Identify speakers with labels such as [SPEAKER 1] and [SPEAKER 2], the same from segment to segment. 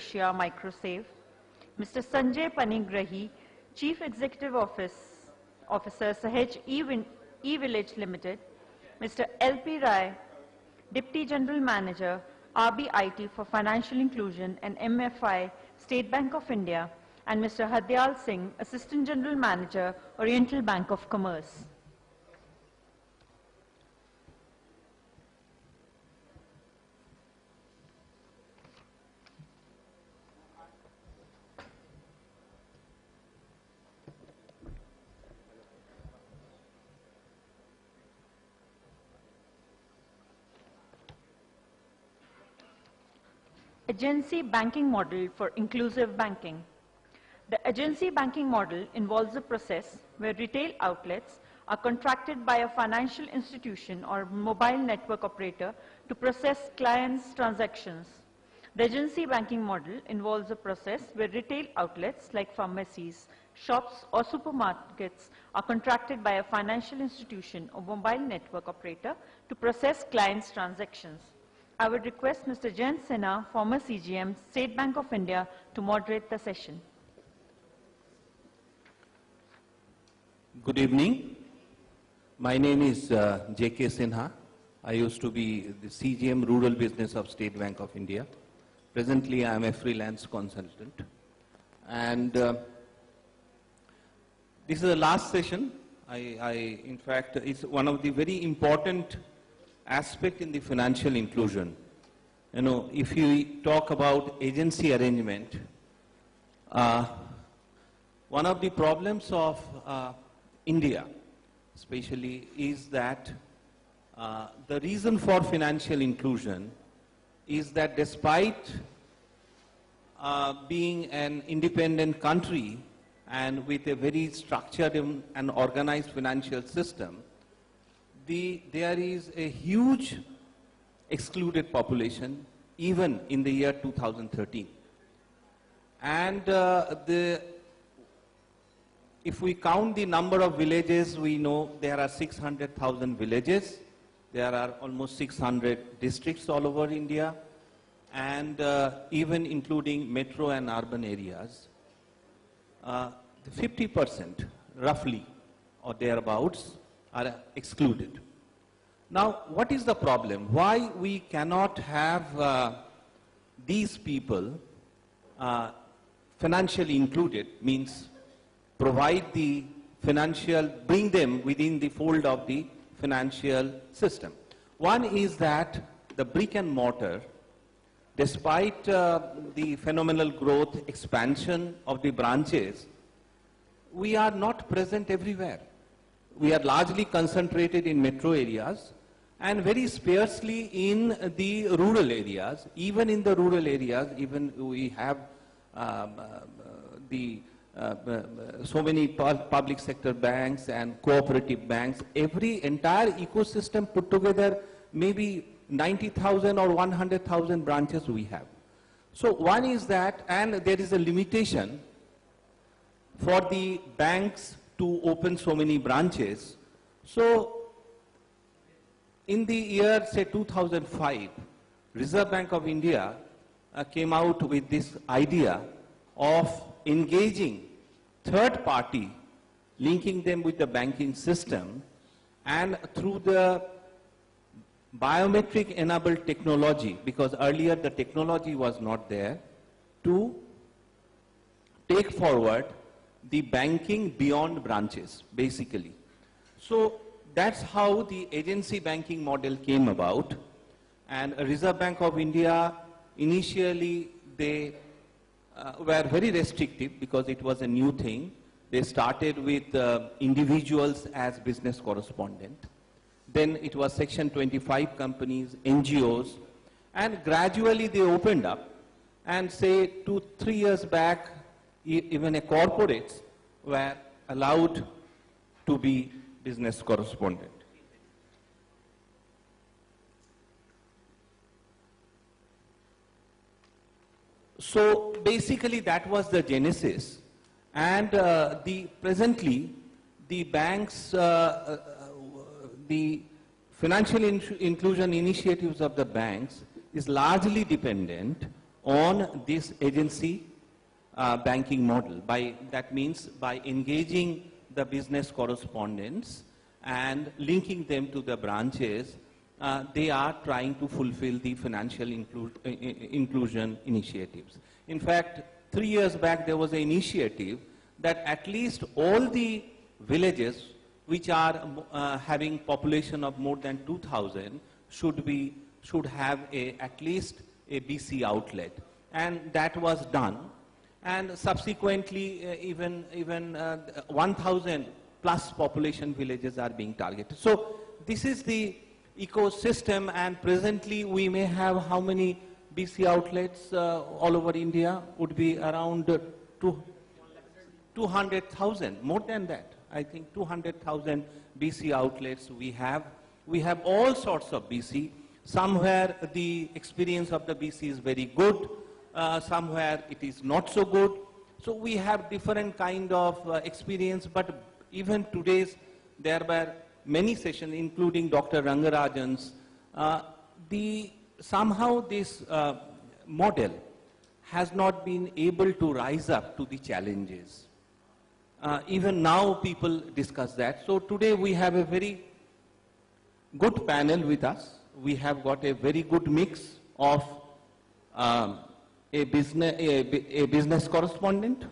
[SPEAKER 1] Asia Microsave, Mr. Sanjay Panigrahi, Chief Executive Officer, Sahaj E-Village Limited, Mr. L.P. Rai, Deputy General Manager, RBIT for Financial Inclusion and MFI, State Bank of India, and Mr. Hadyal Singh, Assistant General Manager, Oriental Bank of Commerce. Agency banking model for inclusive banking. The agency banking model involves a process where retail outlets are contracted by a financial institution or mobile network operator to process clients' transactions. The agency banking model involves a process where retail outlets like pharmacies, shops or supermarkets are contracted by a financial institution or mobile network operator to process clients' transactions. I would request Mr. Jayant Sinha, former CGM, State Bank of India, to moderate the session.
[SPEAKER 2] Good evening. My name is J.K. Sinha. I used to be the CGM Rural Business of State Bank of India. Presently, I am a freelance consultant. And this is the last session. In fact, it's one of the very important aspect in the financial inclusion. You know, if you talk about agency arrangement, one of the problems of India, especially, is that the reason for financial inclusion is that despite being an independent country and with a very structured and organized financial system, there is a huge excluded population even in the year 2013. And if we count the number of villages, we know there are 600,000 villages. There are almost 600 districts all over India, and even including metro and urban areas. 50% roughly or thereabouts are excluded. Now, what is the problem? Why we cannot have these people financially included, means provide the financial, bring them within the fold of the financial system? One is that the brick and mortar, despite the phenomenal growth, expansion of the branches, we are not present everywhere. We are largely concentrated in metro areas and very sparsely in the rural areas. Even in the rural areas, even we have so many public sector banks and cooperative banks. Every entire ecosystem put together, maybe 90,000 or 100,000 branches we have. So one is that, and there is a limitation for the banks to open so many branches. So in the year, say 2005, Reserve Bank of India came out with this idea of engaging third party, linking them with the banking system, and through the biometric enabled technology, because earlier the technology was not there, to take forward the banking beyond branches, basically. So that's how the agency banking model came about. And Reserve Bank of India, initially they were very restrictive because it was a new thing. They started with individuals as business correspondent. Then it was Section 25 companies, NGOs, and gradually they opened up. And say 2-3 years back, even corporates were allowed to be business correspondent. So basically that was the genesis, and presently the banks, the financial inclusion initiatives of the banks is largely dependent on this agency banking model. That means by engaging the business correspondents and linking them to the branches, they are trying to fulfill the financial inclusion initiatives. In fact, 3 years back there was an initiative that at least all the villages which are having population of more than 2,000 should have at least a BC outlet, and that was done. And subsequently, even 1,000 plus population villages are being targeted. So this is the ecosystem, and presently we may have how many BC outlets all over India? Would be around 200,000, more than that. I think 200,000 BC outlets we have. We have all sorts of BC. Somewhere the experience of the BC is very good, somewhere it is not so good. So we have different kind of experience, but even today's, there were many sessions, including Dr. Rangarajan's. Somehow this model has not been able to rise up to the challenges. Even now people discuss that. So today we have a very good panel with us. We have got a very good mix of a business correspondent.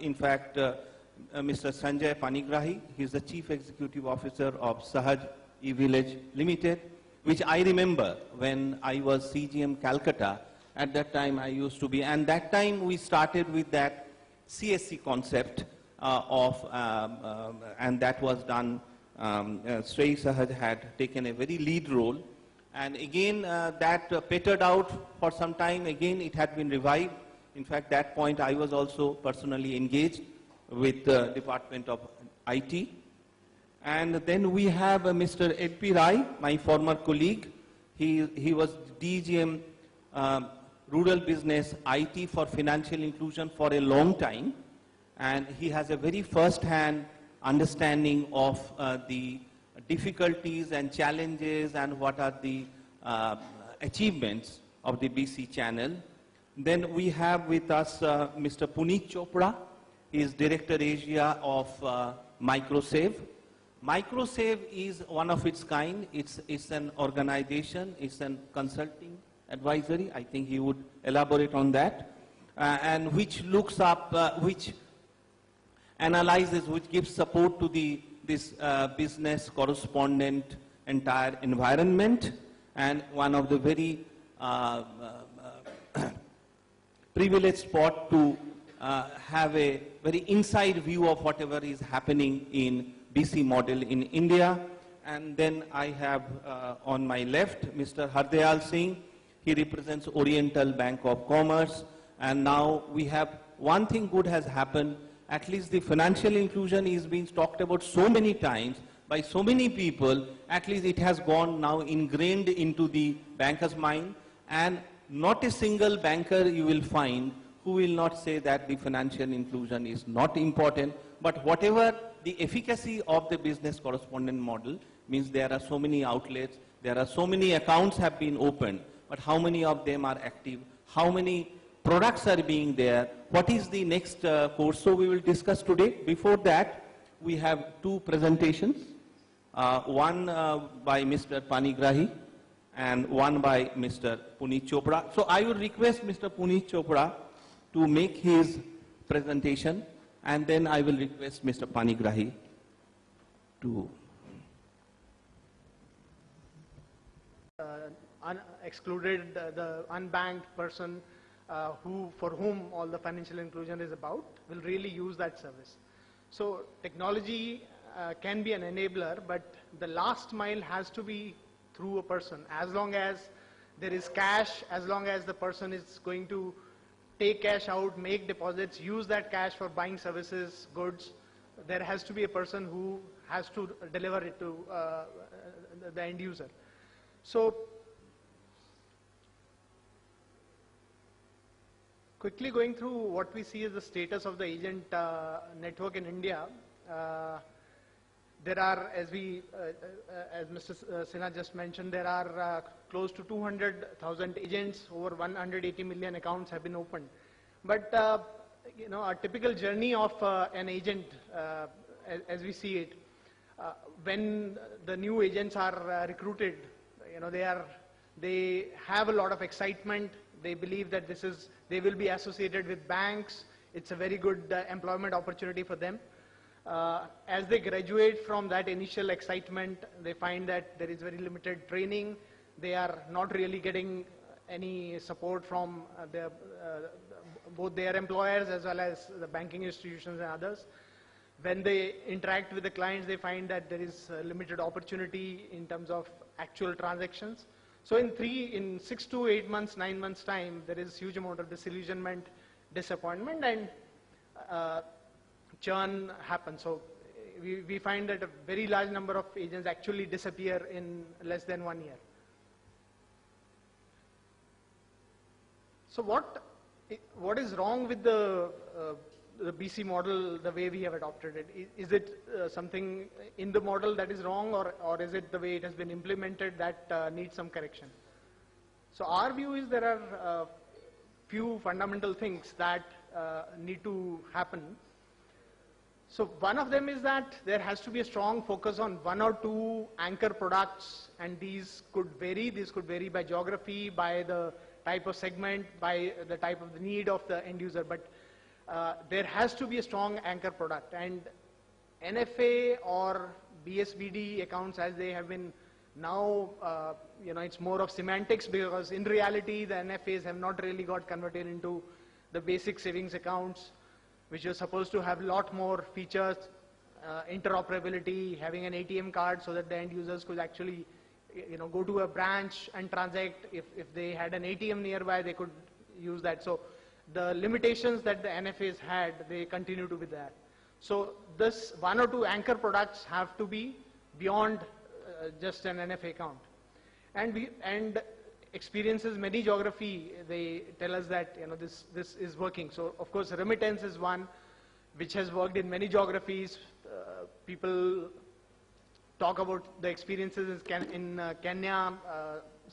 [SPEAKER 2] In fact, Mr. Sanjay Panigrahi, he is the Chief Executive Officer of Sahaj E-Village Limited, which I remember when I was CGM Calcutta. At that time I used to be, and that time we started with that CSC concept and that was done. Shrey Sahaj had taken a very lead role, and again that petered out for some time. Again it had been revived. In fact, that point I was also personally engaged with the Department of IT. And then we have Mr. L.P. Rai, my former colleague. He was DGM Rural Business IT for Financial Inclusion for a long time, and he has a very first-hand understanding of the difficulties and challenges and what are the achievements of the BC channel. Then we have with us Mr. Puneet Chopra. He is Director Asia of Microsave. Microsave is one of its kind. It's an organization, it's a consulting advisory. I think he would elaborate on that. And which looks up, which analyzes, which gives support to this business correspondent entire environment, and one of the very privileged spot to have a very inside view of whatever is happening in BC model in India. And then I have on my left Mr. Hardayal Singh. He represents Oriental Bank of Commerce, and now we have one thing good has happened. At least the financial inclusion is being talked about so many times by so many people. At least it has gone now ingrained into the banker's mind, and not a single banker you will find who will not say that the financial inclusion is not important. But whatever the efficacy of the business correspondent model means, there are so many outlets, there are so many accounts have been opened, but how many of them are active? How many products are being there? What is the next course? So we will discuss today. Before that, we have two presentations. One by Mr. Panigrahi and one by Mr. Puneet Chopra. So I will request Mr. Puneet Chopra to make his presentation, and then I will request Mr. Panigrahi to...
[SPEAKER 3] excluded, the unbanked person for whom all the financial inclusion is about will really use that service. So technology can be an enabler, but the last mile has to be through a person. As long as there is cash, as long as the person is going to take cash out, make deposits, use that cash for buying services, goods, there has to be a person who has to deliver it to the end user. So quickly going through what we see as the status of the agent network in India. There are, as Mr. Sinha just mentioned, there are close to 200,000 agents, over 180 million accounts have been opened. But, you know, a typical journey of an agent, as we see it, when the new agents are recruited, you know, they have a lot of excitement. They believe that they will be associated with banks. It's a very good employment opportunity for them. As they graduate from that initial excitement, they find that there is very limited training. They are not really getting any support from both their employers as well as the banking institutions and others. When they interact with the clients, they find that there is limited opportunity in terms of actual transactions. So in 6 to 8 months, 9 months time, there is huge amount of disillusionment, disappointment, and churn happens. So we find that a very large number of agents actually disappear in less than 1 year. So what is wrong with the BC model, the way we have adopted it? Is it something in the model that is wrong, or is it the way it has been implemented that needs some correction? So our view is there are few fundamental things that need to happen. So one of them is that there has to be a strong focus on 1 or 2 anchor products, and these could vary. These could vary by geography, by the type of segment, by the type of the need of the end user. But there has to be a strong anchor product, and NFA or BSBD accounts, as they have been now, you know, it's more of semantics, because in reality the NFAs have not really got converted into the basic savings accounts, which are supposed to have a lot more features, interoperability, having an ATM card so that the end users could actually, you know, go to a branch and transact. If they had an ATM nearby, they could use that. So the limitations that the NFAs had, they continue to be there. So this 1 or 2 anchor products have to be beyond just an NFA account. And experiences, many geography, they tell us that, you know, this is working. So of course remittance is one which has worked in many geographies. People talk about the experiences in Kenya,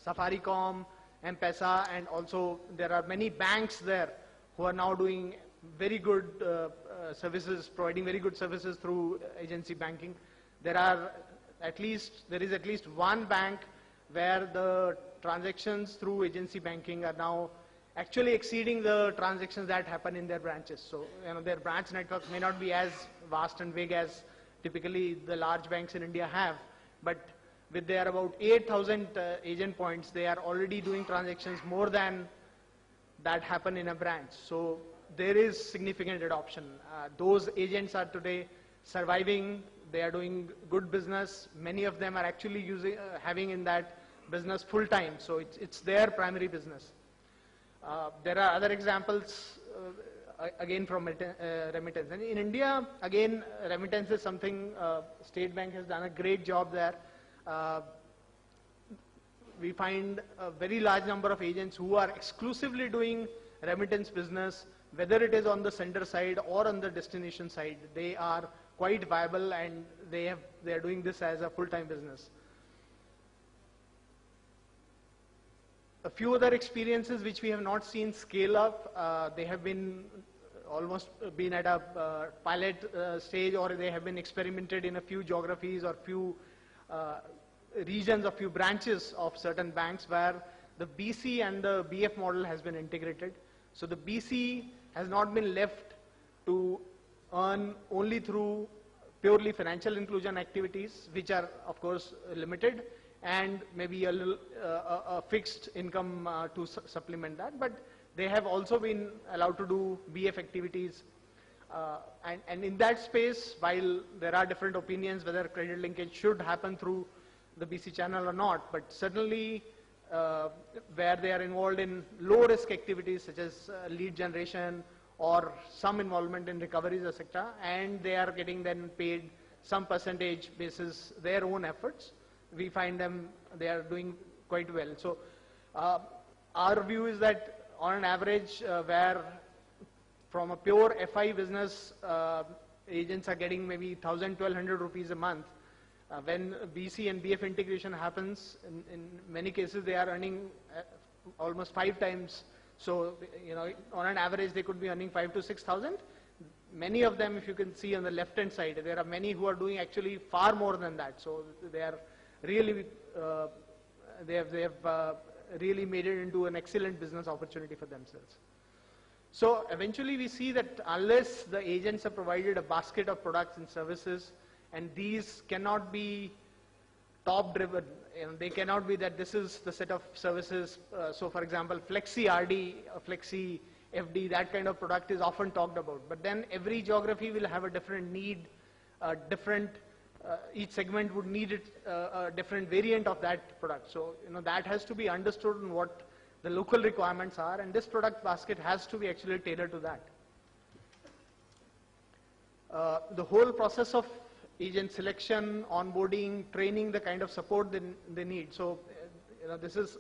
[SPEAKER 3] Safaricom, M-Pesa, and also there are many banks there who are now doing very good services, providing very good services through agency banking. There is at least one bank where the transactions through agency banking are now actually exceeding the transactions that happen in their branches. So, you know, their branch network may not be as vast and big as typically the large banks in India have, but with their about 8,000 agent points, they are already doing transactions more than that happen in a branch. So there is significant adoption. Those agents are today surviving. They are doing good business. Many of them are actually having in that business full time. So it's their primary business. There are other examples, again from remittance. And in India, again, remittance is something State Bank has done a great job there. We find a very large number of agents who are exclusively doing remittance business, whether it is on the sender side or on the destination side. They are quite viable, and they are doing this as a full-time business. A few other experiences which we have not seen scale up, they have been almost been at a pilot stage, or they have been experimented in a few geographies or few regions or few branches of certain banks where the BC and the BF model has been integrated. So the BC has not been left to earn only through purely financial inclusion activities, which are of course limited, and maybe a little fixed income to supplement that, but they have also been allowed to do BF activities. And in that space, while there are different opinions whether credit linkage should happen through the BC channel or not, but certainly where they are involved in low risk activities such as lead generation or some involvement in recoveries, etc., and they are getting then paid some percentage basis their own efforts, we find they are doing quite well. So our view is that on an average, where from a pure FI business, agents are getting maybe 1,000, 1,200 rupees a month, When BC and BF integration happens, in many cases they are earning almost 5 times. So, on an average they could be earning 5 to 6,000. Many of them, if you can see on the left-hand side, there are many who are doing actually far more than that. So they are really, they have really made it into an excellent business opportunity for themselves. So eventually we see that unless the agents have provided a basket of products and services, and these cannot be top driven, they cannot be that this is the set of services. So for example, Flexi RD, Flexi FD, that kind of product is often talked about. But then every geography will have a different need, each segment would need a different variant of that product. So that has to be understood in what the local requirements are, and this product basket has to be actually tailored to that. The whole process of agent selection, onboarding, training, the kind of support they need. So, this is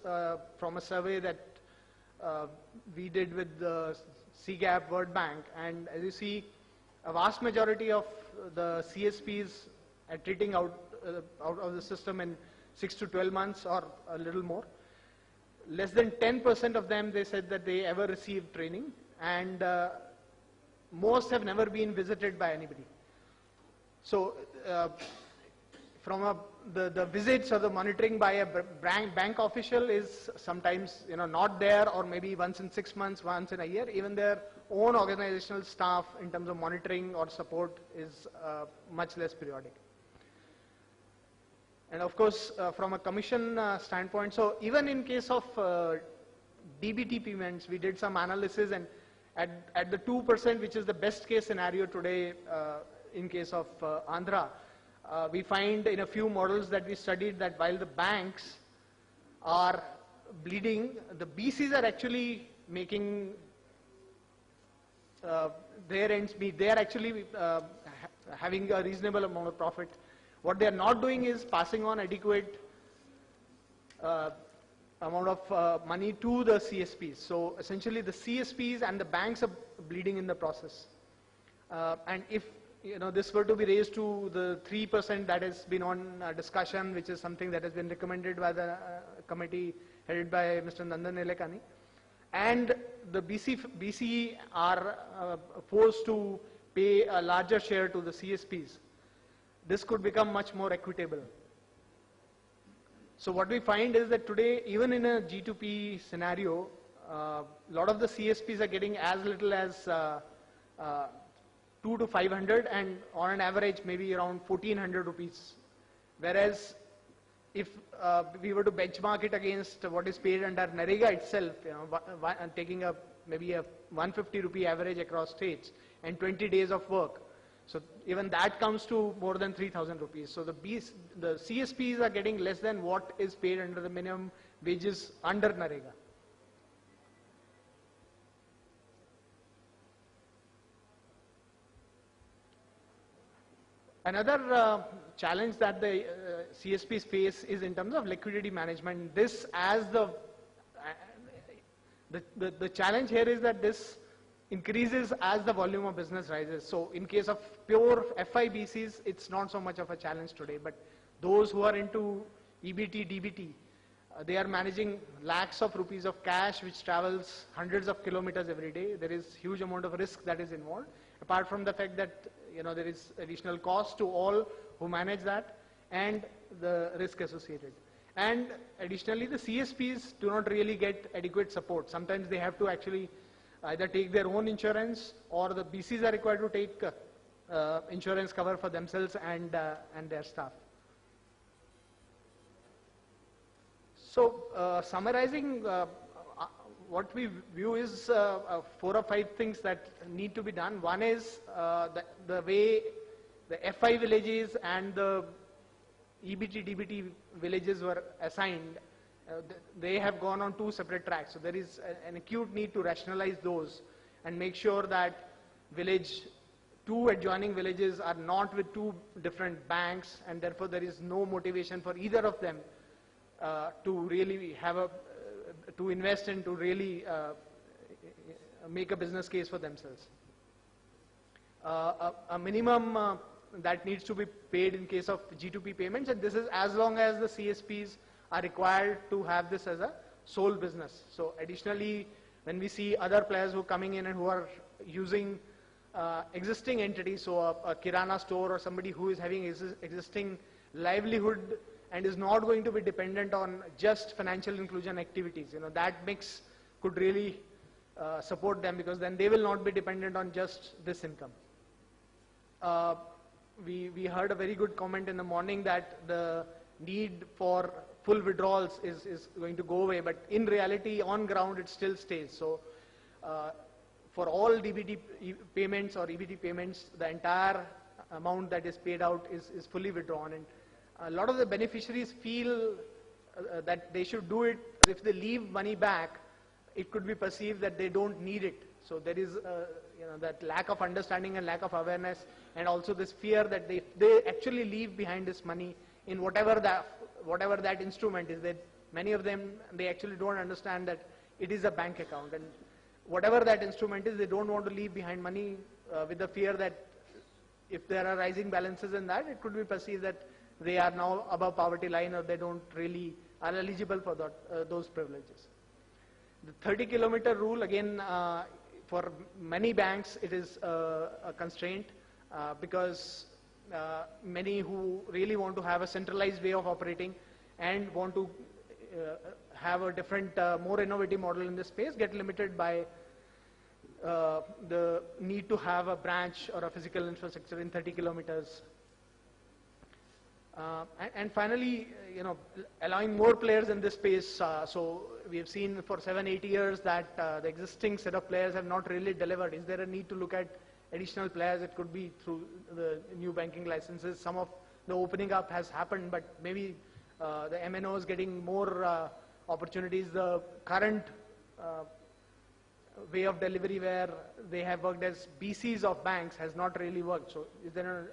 [SPEAKER 3] from a survey that we did with the CGAP World Bank, and as you see, a vast majority of the CSPs are treating out of the system in 6 to 12 months or a little more. Less than 10% of them, they said that they ever received training, and most have never been visited by anybody. So, from the visits or the monitoring by a bank official is sometimes not there, or maybe once in 6 months, once in a year. Even their own organizational staff in terms of monitoring or support is much less periodic. And of course, from a commission standpoint, so even in case of DBT payments, we did some analysis, and at the 2%, which is the best case scenario today in case of Andhra, we find in a few models that we studied that while the banks are bleeding, the BCs are actually making their ends meet. They are actually having a reasonable amount of profit. What they are not doing is passing on adequate amount of money to the CSPs. So essentially the CSPs and the banks are bleeding in the process. And if this were to be raised to the 3% that has been on discussion, which is something that has been recommended by the committee headed by Mr. Nandan Nilekani, and the BC are forced to pay a larger share to the CSPs, this could become much more equitable. So what we find is that today, even in a G2P scenario, a lot of the CSPs are getting as little as 2 to 500, and on an average maybe around 1400 rupees. Whereas if we were to benchmark it against what is paid under NREGA itself, taking maybe a 150 rupee average across states and 20 days of work, so even that comes to more than 3,000 rupees. So the CSPs are getting less than what is paid under the minimum wages under NREGA. Another challenge that the CSPs face is in terms of liquidity management. This, as the challenge here is that this increases as the volume of business rises. So in case of pure FIBCs, it's not so much of a challenge today, but those who are into EBT, DBT, they are managing lakhs of rupees of cash which travels hundreds of kilometers every day. There is huge amount of risk that is involved, apart from the fact that there is additional cost to all who manage that and the risk associated. And additionally, the CSPs do not really get adequate support. Sometimes they have to actually either take their own insurance, or the BCs are required to take insurance cover for themselves and their staff. So summarizing, what we view is 4 or 5 things that need to be done. One is the way the FI villages and the EBT, DBT villages were assigned. They have gone on 2 separate tracks. So there is an acute need to rationalize those and make sure that 2 adjoining villages are not with 2 different banks, and therefore there is no motivation for either of them to really have to invest and to really make a business case for themselves. A minimum that needs to be paid in case of G2P payments, and this is as long as the CSPs are required to have this as a sole business. So additionally, when we see other players who are coming in and who are using existing entities, so a Kirana store or somebody who is having existing livelihood and is not going to be dependent on just financial inclusion activities, that mix could really support them, because then they will not be dependent on just this income. We heard a very good comment in the morning that the need for full withdrawals is going to go away, but in reality, on ground, it still stays. So for all DBT payments or EBT payments, the entire amount that is paid out is fully withdrawn. And a lot of the beneficiaries feel that they should do it. If they leave money back, it could be perceived that they don't need it. So there is that lack of understanding and lack of awareness, and also this fear that they actually leave behind this money in whatever that instrument is. That many of them, they actually don't understand that it is a bank account, and whatever that instrument is, they don't want to leave behind money with the fear that if there are rising balances in that, it could be perceived that they are now above poverty line, or they don't really are eligible for those privileges. The 30-kilometer rule, again, for many banks, it is a constraint because many who really want to have a centralized way of operating and want to have a different, more innovative model in this space get limited by the need to have a branch or a physical infrastructure in 30 kilometers. And finally, allowing more players in this space. So we have seen for 7-8 years that the existing set of players have not really delivered. Is there a need to look at additional players? It could be through the new banking licenses. Some of the opening up has happened, but maybe the MNOs getting more opportunities. The current way of delivery where they have worked as BCs of banks has not really worked. So is there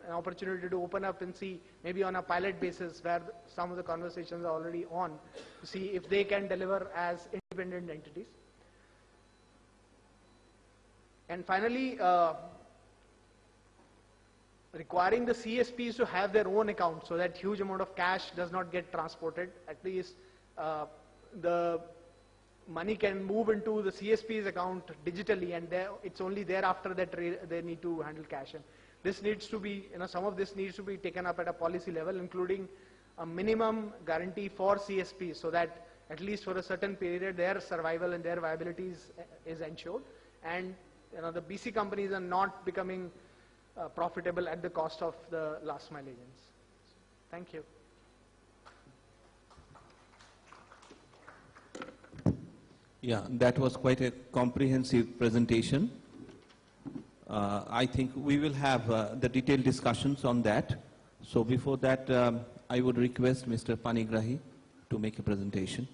[SPEAKER 3] an opportunity to open up and see, maybe on a pilot basis where some of the conversations are already on, to see if they can deliver as independent entities? And finally, requiring the CSPs to have their own account so that huge amount of cash does not get transported. At least the money can move into the CSP's account digitally, and it's only thereafter that they need to handle cash. And this needs to be, some of this needs to be taken up at a policy level, including a minimum guarantee for CSPs, so that at least for a certain period their survival and their viability is ensured, and the BC companies are not becoming profitable at the cost of the last mile agents. Thank you.
[SPEAKER 2] Yeah, that was quite a comprehensive presentation. I think we will have the detailed discussions on that. So before that, I would request Mr. Panigrahi to make a presentation.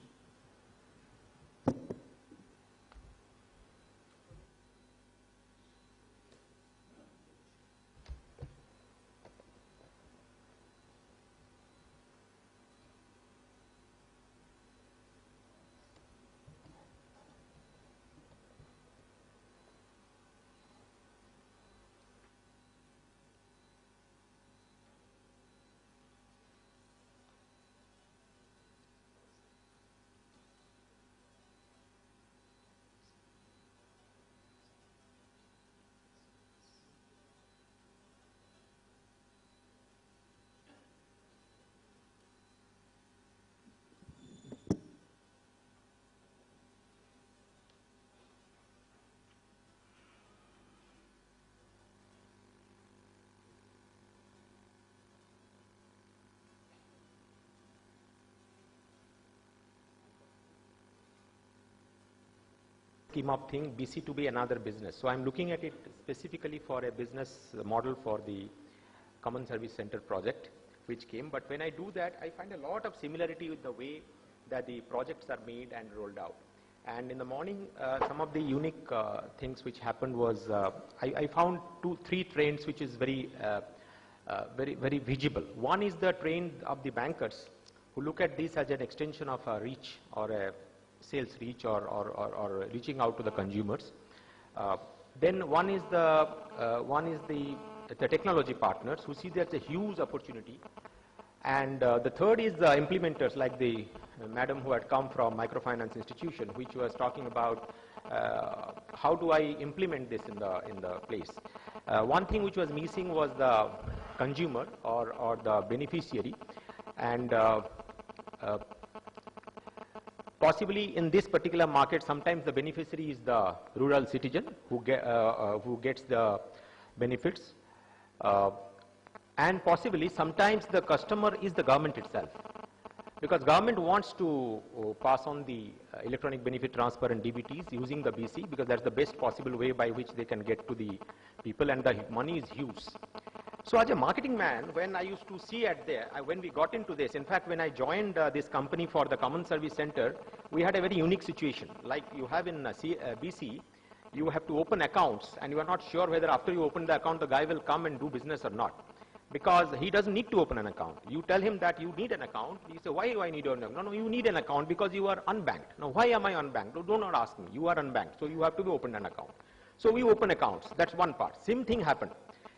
[SPEAKER 4] Scheme of thing, BC to be another business. So I'm looking at it specifically for a business model for the Common Service Center project which came. But when I do that, I find a lot of similarity with the way that the projects are made and rolled out. And in the morning, some of the unique things which happened was I found 2-3 trends which is very visible. One is the trend of the bankers who look at this as an extension of a reach or a sales reach or reaching out to the consumers. Then one is the the technology partners who see there's a huge opportunity. And the third is the implementers, like the madam who had come from microfinance institution, which was talking about how do I implement this in the place. One thing which was missing was the consumer or the beneficiary, and possibly in this particular market, sometimes the beneficiary is the rural citizen who gets the benefits, and possibly sometimes the customer is the government itself, because government wants to pass on the electronic benefit transfer and DBTs using the BC, because that's the best possible way by which they can get to the people, and the money is huge. So as a marketing man, when I used to see when we got into this, in fact, when I joined this company for the Common Service Center, we had a very unique situation. Like you have in BC, you have to open accounts, and you are not sure whether after you open the account, the guy will come and do business or not. Because he doesn't need to open an account. You tell him that you need an account. He says, why do I need an account? No, you need an account because you are unbanked. Now, why am I unbanked? No, do not ask me. You are unbanked, so you have to be opened an account. So we open accounts. That's one part. Same thing happened.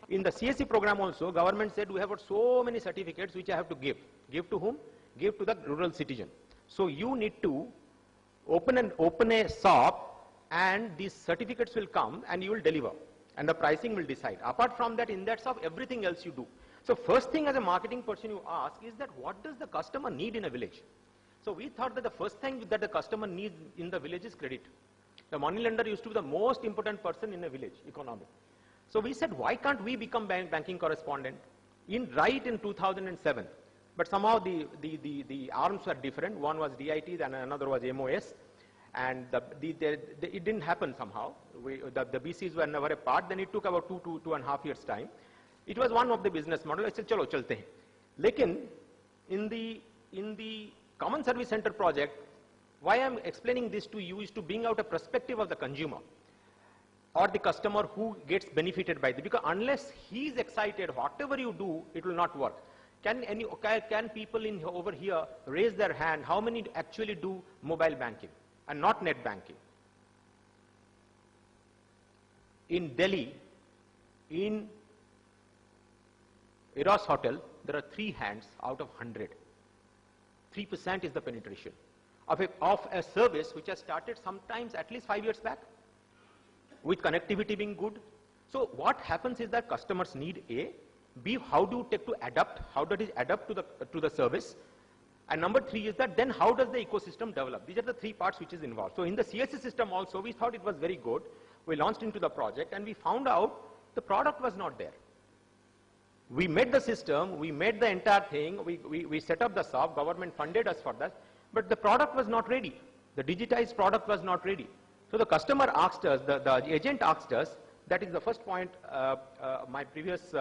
[SPEAKER 4] In the CSC program also, government said we have got so many certificates which I have to give. Give to whom? Give to the rural citizen. So you need to open a shop, and these certificates will come and you will deliver. And the pricing will decide. Apart from that, in that shop, everything else you do. So first thing as a marketing person you ask is that what does the customer need in a village? So we thought that the first thing that the customer needs in the village is credit. The money lender used to be the most important person in a village economy. So we said, why can't we become banking correspondent? Right in 2007. But somehow the arms were different. One was DIT and another was MOS. And it didn't happen somehow. The BCs were never apart. Then it took about 2.5 years time. It was one of the business model. I said, chalo, chalte hain. Lekin, in the Common Service Center project, why I'm explaining this to you is to bring out a perspective of the consumer or the customer who gets benefited by this. Because unless he's excited, whatever you do, it will not work. Can people over here raise their hand? How many actually do mobile banking and not net banking? In Delhi, in Eros Hotel, there are 3 hands out of 100. 3% is the penetration of a service which has started sometimes at least 5 years back, with connectivity being good. So what happens is that customers need A, B, how do you take to adapt? How does it adapt to the service? And number 3 is that then how does the ecosystem develop? These are the 3 parts which is involved. So in the CSC system also, we thought it was very good. We launched into the project and we found out the product was not there. We made the system, we made the entire thing, we set up the shop, government funded us for that, but the product was not ready. The digitized product was not ready. So the customer asked us, the agent asked us, that is the first point my previous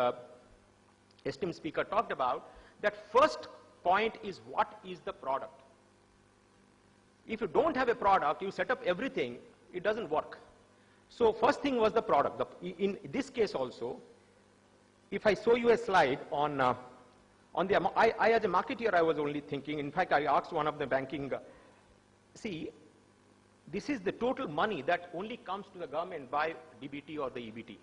[SPEAKER 4] esteemed speaker talked about, that first point is what is the product. If you don't have a product, you set up everything, it doesn't work. So first thing was the product. In this case also, if I show you a slide on the, I as a marketeer, I was only thinking, in fact, I asked one of the banking, see, this is the total money that only comes to the government by DBT or the EBT.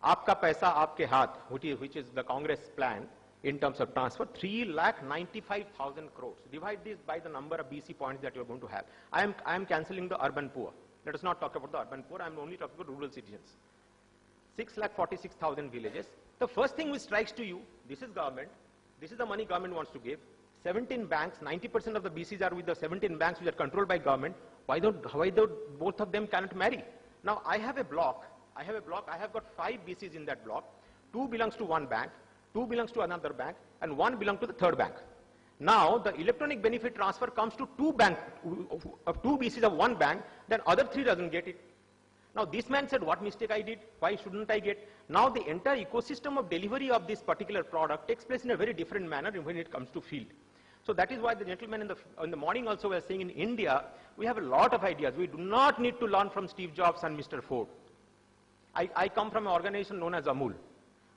[SPEAKER 4] Aapka paisa, aapke haath, which is the Congress plan in terms of transfer, 3,95,000 crores. Divide this by the number of BC points that you're going to have. I am cancelling the urban poor. Let us not talk about the urban poor, I'm only talking about rural citizens. 6,46,000 villages. The first thing which strikes to you, this is government, this is the money government wants to give. 17 banks, 90% of the BCs are with the 17 banks which are controlled by government. Why don't both of them cannot marry? Now I have a block, I have got 5 BCs in that block. 2 belongs to one bank, 2 belongs to another bank, and 1 belongs to the third bank. Now the electronic benefit transfer comes to 2 BCs of one bank, then other 3 doesn't get it. Now this man said, what mistake I did? Why shouldn't I get? Now the entire ecosystem of delivery of this particular product takes place in a very different manner when it comes to field. So that is why the gentleman in the morning also was saying, in India, we have a lot of ideas. We do not need to learn from Steve Jobs and Mr. Ford. I come from an organization known as Amul,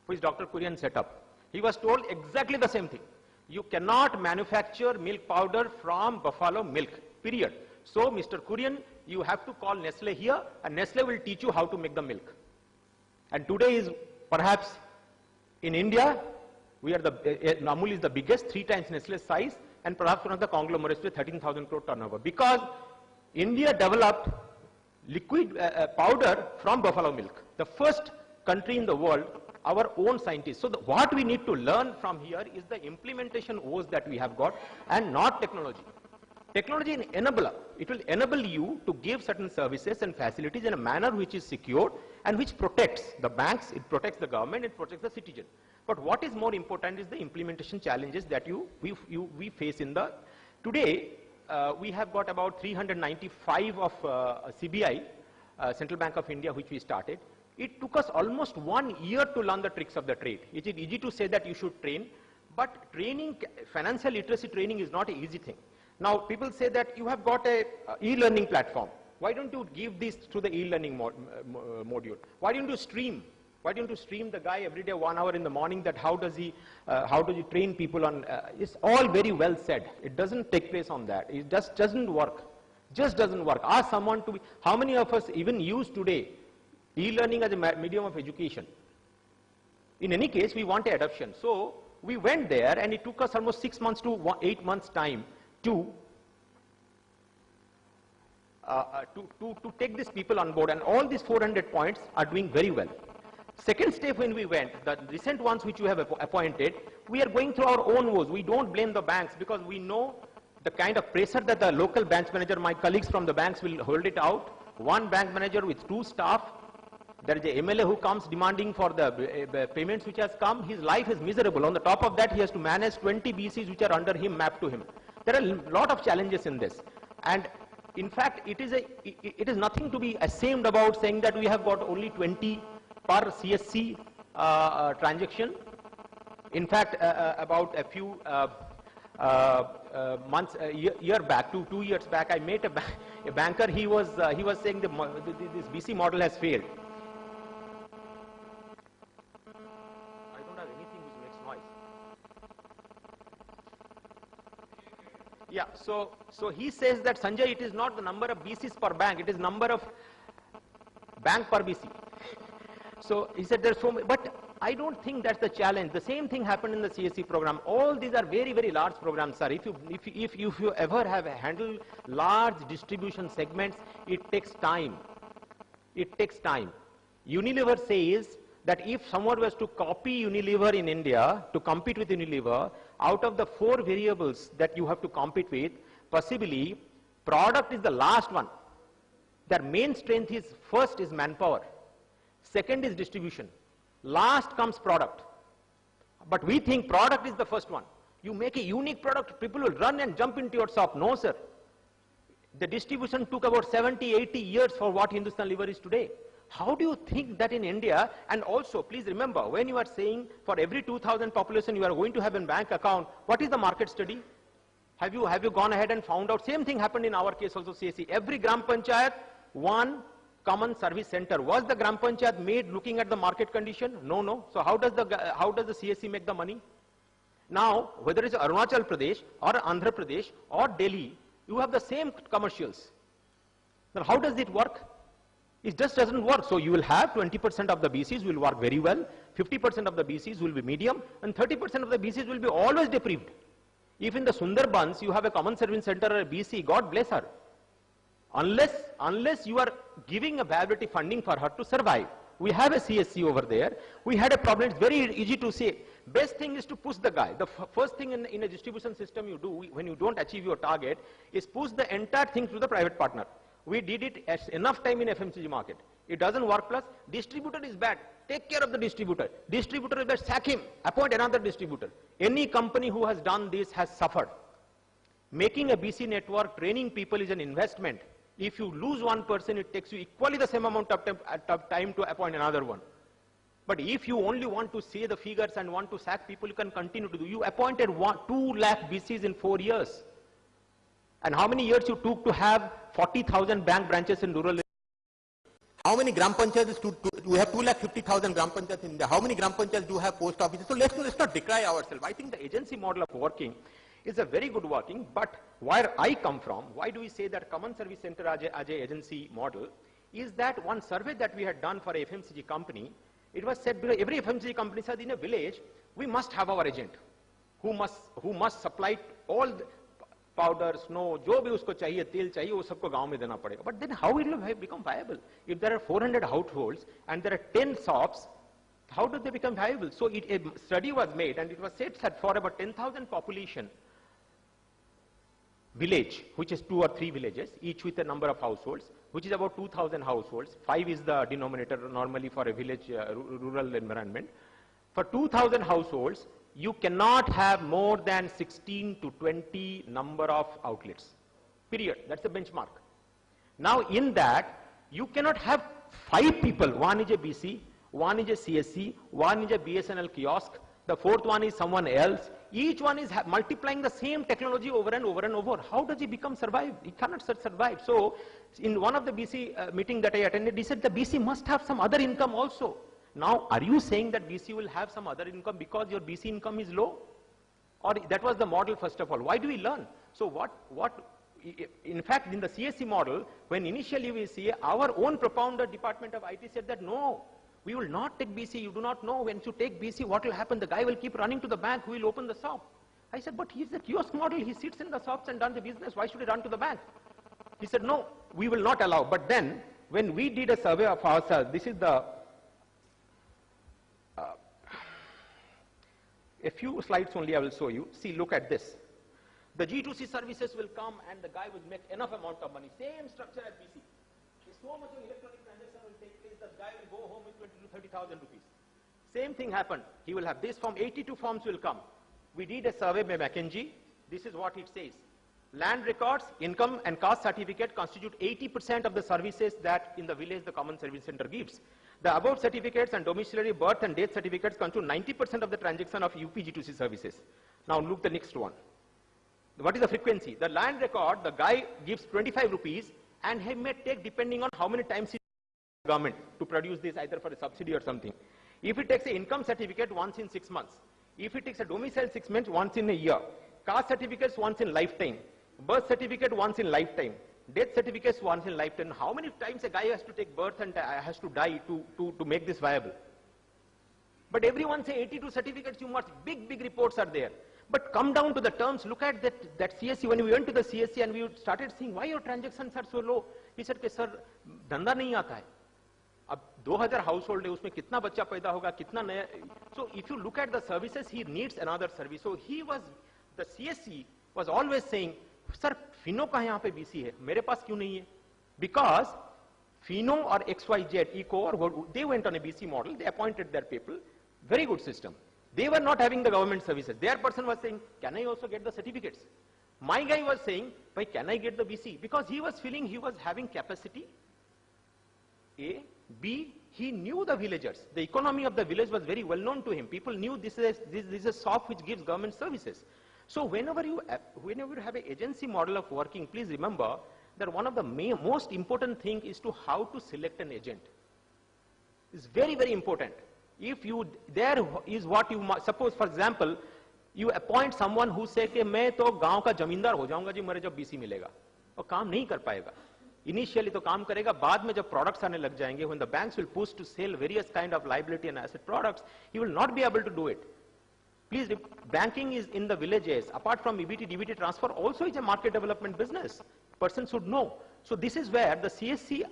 [SPEAKER 4] which Dr. Kurian set up. He was told exactly the same thing. You cannot manufacture milk powder from buffalo milk, period. So, Mr. Kurian, you have to call Nestle here, and Nestle will teach you how to make the milk. And today is perhaps In India, we are Amul is the biggest, 3 times Nestle's size, and perhaps one of the conglomerates with 13,000 crore turnover. Because India developed liquid powder from buffalo milk. The first country in the world, our own scientists. So what we need to learn from here is the implementation woes that we have got and not technology. Technology is an enabler. It will enable you to give certain services and facilities in a manner which is secure and which protects the banks, it protects the government, it protects the citizen. But what is more important is the implementation challenges that we face in the, today we have got about 395 of CBI, Central Bank of India, which we started. It took us almost 1 year to learn the tricks of the trade. It is easy to say that you should train, but training, financial literacy training is not an easy thing. Now people say that you have got a e-learning platform. Why don't you give this through the e-learning module? Why don't you stream? Why don't you stream the guy every day 1 hour in the morning that how does he train people on, it's all very well said. It doesn't take place on that. It just doesn't work. Just doesn't work. Ask someone to be, how many of us even use today e-learning as a medium of education? In any case, we want adoption. So we went there and it took us almost 6 months to 8 months time to take these people on board, and all these 400 points are doing very well. Second step when we went, the recent ones which you have appointed, we are going through our own woes. We don't blame the banks because we know the kind of pressure that the local branch manager, my colleagues from the banks will hold it out. One bank manager with 2 staff, there is a MLA who comes demanding for the payments which has come, his life is miserable. On the top of that, he has to manage 20 BCs which are under him, mapped to him. There are a lot of challenges in this. And in fact, it is nothing to be ashamed about saying that we have got only 20 per CSC transaction. In fact, about a few months, year back, 2 years back, I met a banker. He was saying this BC model has failed. I don't have anything which makes noise. Yeah, so he says that, Sanjay, it is not the number of BCs per bank, it is number of bank per BC. So he said there's so many, but I don't think that's the challenge. The same thing happened in the CSC program. All these are very, very large programs, sir. If you ever have handled large distribution segments, it takes time. It takes time. Unilever says that if someone was to copy Unilever in India, to compete with Unilever, out of the 4 variables that you have to compete with, possibly product is the last one. Their main strength is, first is manpower. Second is distribution. Last comes product. But we think product is the first one. You make a unique product, people will run and jump into your shop. No, sir. The distribution took about 70, 80 years for what Hindustan Lever is today. How do you think that in India, and also please remember, when you are saying for every 2,000 population you are going to have a bank account, what is the market study? Have you gone ahead and found out? Same thing happened in our case also, CSC. Every Gram Panchayat, one common service center. Was the Gram Panchayat made looking at the market condition? No, no. So how does the CSC make the money? Now, whether it's Arunachal Pradesh or Andhra Pradesh or Delhi, you have the same commercials. Now, how does it work? It just doesn't work. So you will have 20% of the BCs will work very well, 50% of the BCs will be medium, and 30% of the BCs will be always deprived. If in the Sundarbans you have a common service center or a BC, God bless her. Unless you are giving a viability funding for her to survive. We have a CSC over there. We had a problem. It's very easy to say. Best thing is to push the guy. The first thing in a distribution system you do when you don't achieve your target is push the entire thing to the private partner. We did it as enough time in FMCG market. It doesn't work. Plus, distributor is bad. Take care of the distributor. Distributor is bad. Sack him. Appoint another distributor. Any company who has done this has suffered. Making a BC network, training people is an investment. If you lose one person, it takes you equally the same amount of time to appoint another one. But if you only want to see the figures and want to sack people, you can continue to do. You appointed 2 lakh BCs in 4 years. And how many years you took to have 40,000 bank branches in rural areas? How many Gram Panchayats we have 2,50,000 Gram Panchayats in India. How many Gram Panchayats do have post offices? So let's not decry ourselves. I think the agency model of working is a very good working, but where I come from, why do we say that common service center as a agency model, is that one survey that we had done for a FMCG company, It was said, every FMCG company said in a village, we must have our agent who must supply all the powder, snow, जो भी उसको चाहिए, तेल चाहिए, वो सबको गांव में देना पड़ेगा. But then how it will become viable? If there are 400 households and there are 10 shops, how do they become viable? So a study was made, and it was said that for about 10,000 population village, which is 2 or 3 villages, each with a number of households, which is about 2,000 households. 5 is the denominator normally for a village rural environment. For 2,000 households, you cannot have more than 16 to 20 number of outlets. Period. That's the benchmark. Now in that, you cannot have 5 people. One is a BC, one is a CSC, one is a BSNL kiosk, the 4th one is someone else. Each one is multiplying the same technology over and over and over. How does he survive? He cannot survive. So in one of the BC meeting that I attended, he said the BC must have some other income also. Now, are you saying that BC will have some other income because your BC income is low? Or that was the model, first of all. Why do we learn? So in fact, in the CSC model, when initially we see our own propounder, Department of IT, said that no, we will not take BC. You do not know when you take BC, what will happen? The guy will keep running to the bank, who will open the shop. I said, but he's the kiosk model. He sits in the shops and does the business. Why should he run to the bank? He said, no, we will not allow. But then, when we did a survey of ourselves, this is the a few slides only I will show you. See, look at this. The G2C services will come and the guy will make enough amount of money. Same structure as BC. So much of electronic transaction will take place, the guy will go home with 20 to 30,000 rupees. Same thing happened. He will have this form, 82 forms will come. We did a survey by McKinsey. This is what it says. Land records, income and caste certificate constitute 80% of the services that in the village the common service center gives. The above certificates and domiciliary birth and death certificates constitute 90% of the transaction of UPG2C services. Now look the next one. What is the frequency? The land record, the guy gives 25 rupees and he may take depending on how many times he government to produce this either for a subsidy or something. If it takes an income certificate once in 6 months, if it takes a domicile 6 months, once in a year, caste certificates once in lifetime, birth certificate once in lifetime, death certificates once in lifetime. How many times a guy has to take birth and has to die to make this viable? But everyone say 82 certificates you must, big reports are there. But come down to the terms, look at that CSC. When we went to the CSC and we started seeing why your transactions are so low, he said, sir, धंधा नहीं आता है. अब 2000 household है, उसमें कितना बच्चा पैदा होगा, कितना नया. So if you look at the services, he needs another service. So the CSC was always saying, sir, Fino का यहाँ पे BC है, मेरे पास क्यों नहीं है? Because Fino or XYZ, Eco, or they went on a BC model, they appointed their people, very good system. They were not having the government services. Their person was saying, can I also get the certificates? My guy was saying, why can I get the BC? Because he was feeling he was having capacity, A. B, he knew the villagers. The economy of the village was very well known to him. People knew this is a shop which gives government services. So whenever you have an agency model of working, please remember that one of the most important thing is to how to select an agent. It's very, very important. There is what you suppose, for example, you appoint someone who say कि मैं तो गांव का जमींदार हो जाऊंगा जी मेरे जब BC मिलेगा, और काम नहीं कर पाएगा. Initially तो काम करेगा, बाद में जब products आने लग जाएंगे, when the banks will push to sell various kind of liability and asset products, he will not be able to do it. Please, banking is in the villages, apart from EBT, DBT transfer, also is a market development business. Person should know. So this is where the CSC,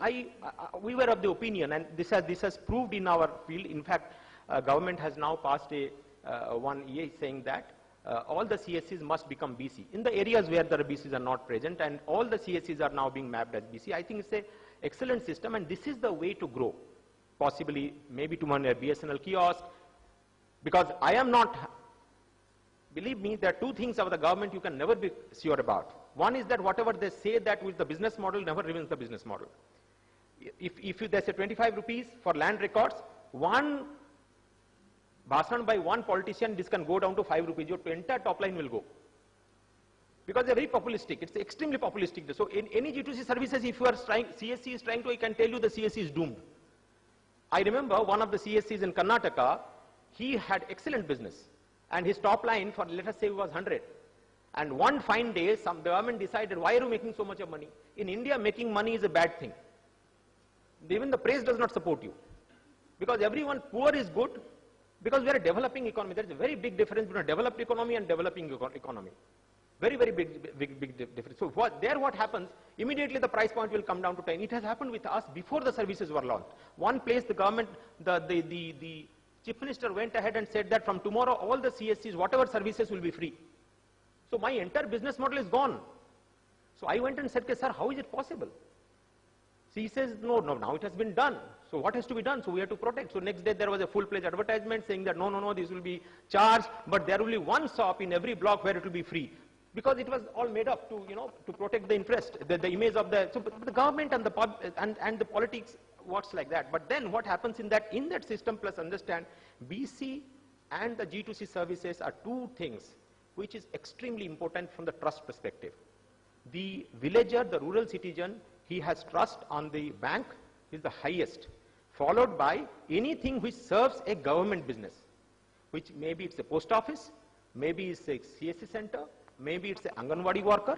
[SPEAKER 4] we were of the opinion, and this has proved in our field. In fact, government has now passed one EA saying that all the CSCs must become BC. In the areas where the BCs are not present, and all the CSCs are now being mapped as BC, I think it's an excellent system, and this is the way to grow. Possibly, maybe to run a BSNL kiosk, because I am not, believe me, there are two things of the government you can never be sure about. One is that whatever they say that with the business model never remains the business model. If they say 25 rupees for land records, one bhasan by one politician, this can go down to 5 rupees. Your entire top line will go. Because they're very populistic. It's extremely populistic. So in any G2C services, if you are trying, CSC is trying to, I can tell you the CSC is doomed. I remember one of the CSCs in Karnataka, he had excellent business. And his top line for, let us say, was 100. And one fine day, the government decided, why are you making so much of money? In India, making money is a bad thing. Even the press does not support you. Because everyone poor is good, because we are a developing economy. There is a very big difference between a developed economy and developing economy. Very, very big difference. So what happens, immediately the price point will come down to 10. It has happened with us before the services were launched. One place the government, the Chief Minister went ahead and said that from tomorrow all the CSCs, whatever services will be free. So my entire business model is gone. So I went and said, okay, sir, how is it possible? So he says, no, now it has been done. So what has to be done? So we have to protect. So next day there was a full-fledged advertisement saying that no, this will be charged, but there will be one shop in every block where it will be free. Because it was all made up to, to protect the interest, the image of the, so the government and the politics works like that. But then what happens in that system, plus understand, BC and the G2C services are two things which is extremely important from the trust perspective. The villager, the rural citizen, he has trust on the bank is the highest, followed by anything which serves a government business, which maybe it's a post office, maybe it's a CSC center, maybe it's an Anganwadi worker,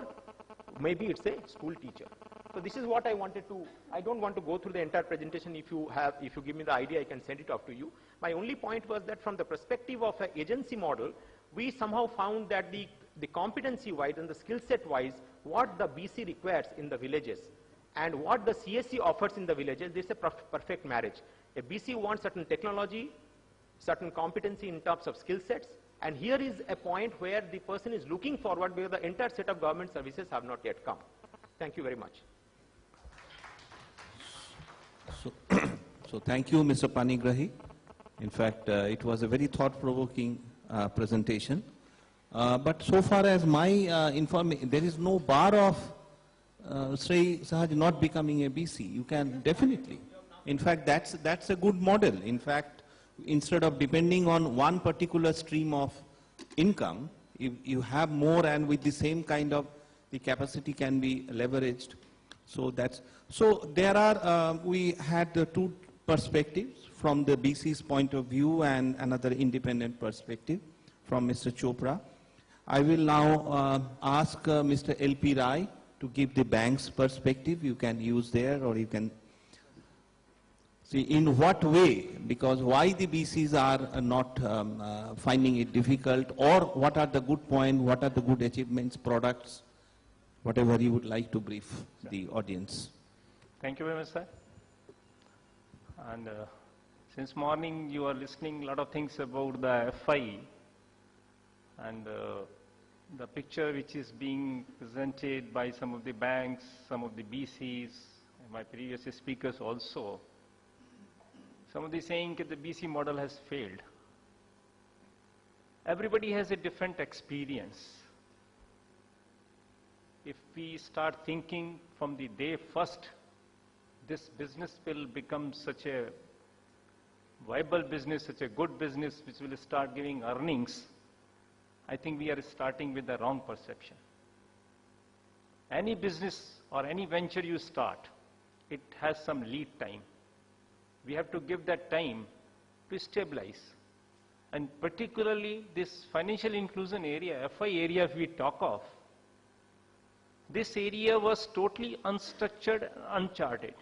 [SPEAKER 4] maybe it's a school teacher. So this is what I wanted to, I don't want to go through the entire presentation. If you give me the idea, I can send it off to you. My only point was that from the perspective of an agency model, we somehow found that the competency-wise and the skill set-wise, what the BC requires in the villages and what the CSC offers in the villages, this is a perfect marriage. A BC wants certain technology, certain competency in terms of skill sets, and here is a point where the person is looking forward because the entire set of government services have not yet come. Thank you very much.
[SPEAKER 2] So thank you, Mr. Panigrahi. In fact, it was a very thought-provoking presentation. But so far as my information, there is no bar of Sri Sahaj not becoming a BC. You can definitely. In fact, that's a good model. In fact, instead of depending on one particular stream of income, you have more, and with the same kind of, the capacity can be leveraged. So there are, we had the two perspectives from the BC's point of view and another independent perspective from Mr. Chopra. I will now ask Mr. L.P. Rai to give the bank's perspective. You can use there, or you can see in what way, because why the BCs are not finding it difficult, or what are the good points, what are the good achievements, products, whatever you would like to brief the audience.
[SPEAKER 5] Thank you very much, sir. And since morning you are listening a lot of things about the FI and the picture which is being presented by some of the banks, some of the BCs, and my previous speakers also. Somebody saying that the BC model has failed. Everybody has a different experience. If we start thinking from the day first, this business will become such a viable business, such a good business, which will start giving earnings, I think we are starting with the wrong perception. Any business or any venture you start, it has some lead time. We have to give that time to stabilize. And particularly this financial inclusion area, FI area if we talk of, this area was totally unstructured, uncharted.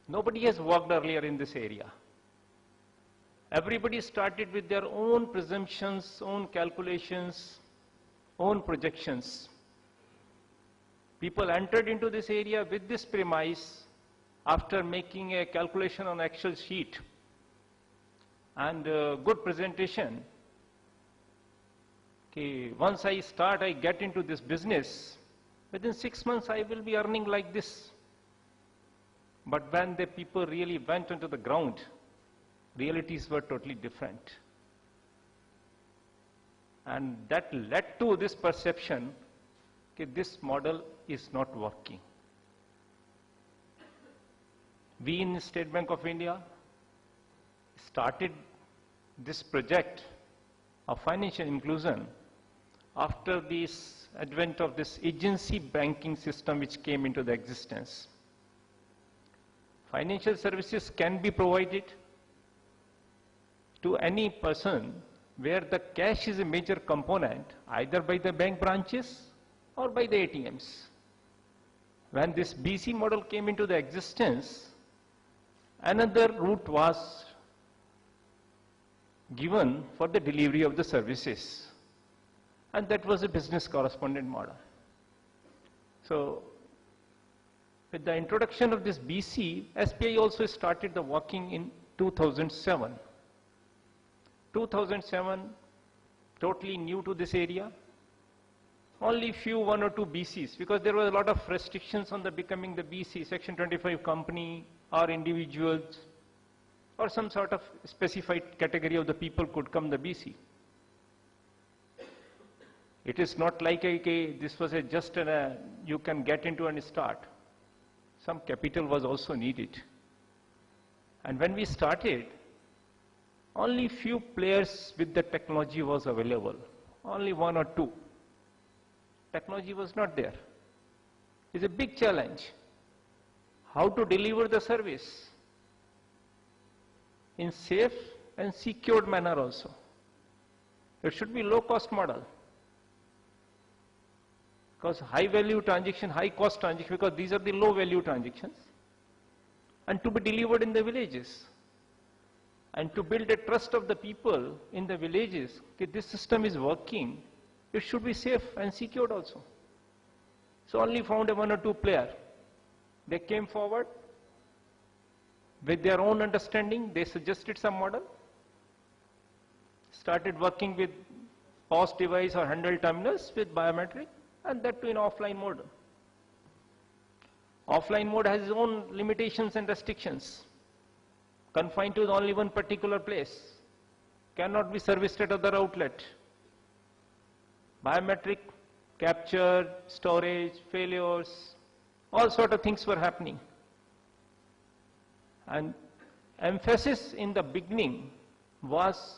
[SPEAKER 5] Nobody has worked earlier in this area. Everybody started with their own presumptions, own calculations, own projections. People entered into this area with this premise after making a calculation on Excel sheet and a good presentation. Okay, once I get into this business, within 6 months I will be earning like this. But when the people really went into the ground, realities were totally different. And that led to this perception that this model is not working. We in the State Bank of India started this project of financial inclusion after this advent of this agency banking system which came into the existence. Financial services can be provided to any person where the cash is a major component, either by the bank branches or by the ATMs. When this BC model came into the existence, Another route was given for the delivery of the services, and that was a business correspondent model. So, with the introduction of this BC, SBI also started the working in 2007. 2007, totally new to this area. Only few, one or two BCs, because there were a lot of restrictions on the becoming the BC, Section 25 company or individuals or some sort of specified category of the people could come the BC. It is not like this was just you can get into and start. Some capital was also needed. And when we started, only few players with the technology was available, only one or two. Technology was not there. It's a big challenge. How to deliver the service in safe and secured manner also. It should be low cost model. Because high value transaction, high cost transaction, because these are the low value transactions. And to be delivered in the villages. And to build a trust of the people in the villages, that this system is working, it should be safe and secured also. So only found a one or two player. They came forward with their own understanding, they suggested some model, started working with POS device or handheld terminals with biometric, and that too in offline mode. Offline mode has its own limitations and restrictions, confined to only one particular place, cannot be serviced at other outlet. Biometric, capture, storage, failures, all sort of things were happening. And emphasis in the beginning was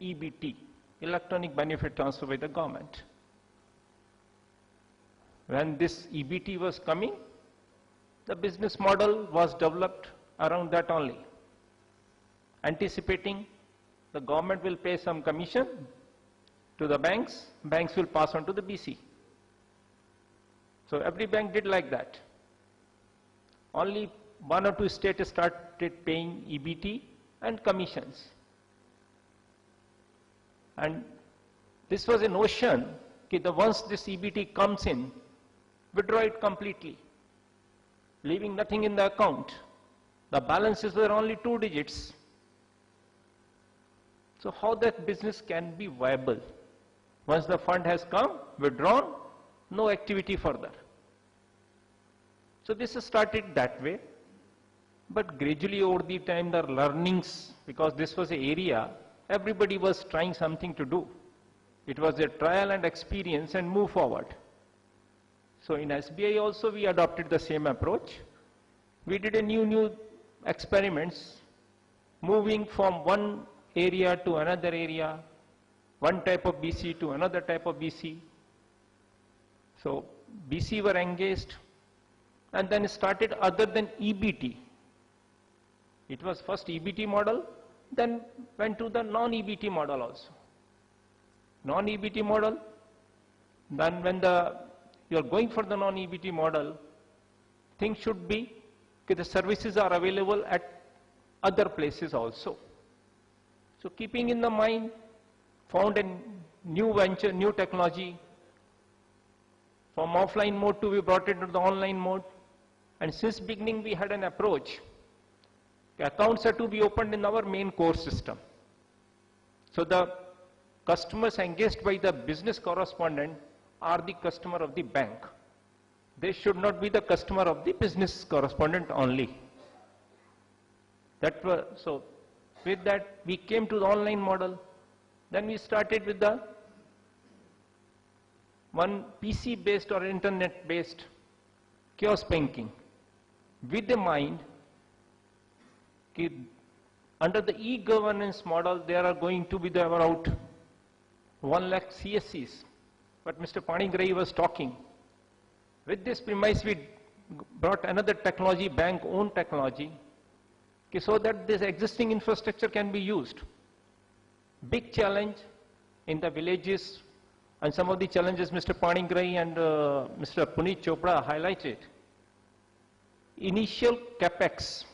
[SPEAKER 5] EBT, electronic benefit transfer by the government. When this EBT was coming, the business model was developed around that only. Anticipating the government will pay some commission to the banks, banks will pass on to the BC. So every bank did like that. Only one or two states started paying EBT and commissions. And this was a notion that once this EBT comes in, withdraw it completely, leaving nothing in the account. The balances were only 2 digits. So how that business can be viable? Once the fund has come, withdrawn, no activity further. So this started that way, but gradually over the time the learnings, because this was an area, everybody was trying something to do. It was a trial and experience and move forward. So in SBI also we adopted the same approach. We did a new experiments, moving from one area to another area, one type of BC to another type of BC. So BC were engaged and then started other than EBT. It was first EBT model, then went to the non-EBT model also. Non-EBT model, then when you are going for the non-EBT model, things should be that the services are available at other places also. So keeping in the mind, found a new venture, new technology. From offline mode to we brought it to the online mode. And since beginning we had an approach. Accounts are to be opened in our main core system. So the customers engaged by the business correspondent are the customer of the bank. They should not be the customer of the business correspondent only. So with that we came to the online model. Then we started with the one PC based or internet based kiosk banking with the mind under the e-governance model there are going to be about 1 lakh CSCs. But Mr. Panigrahi was talking. With this premise we brought another technology, bank owned technology, so that this existing infrastructure can be used. Big challenge in the villages, and some of the challenges Mr. Panigrahi and Mr. Puneet Chopra highlighted. Initial capex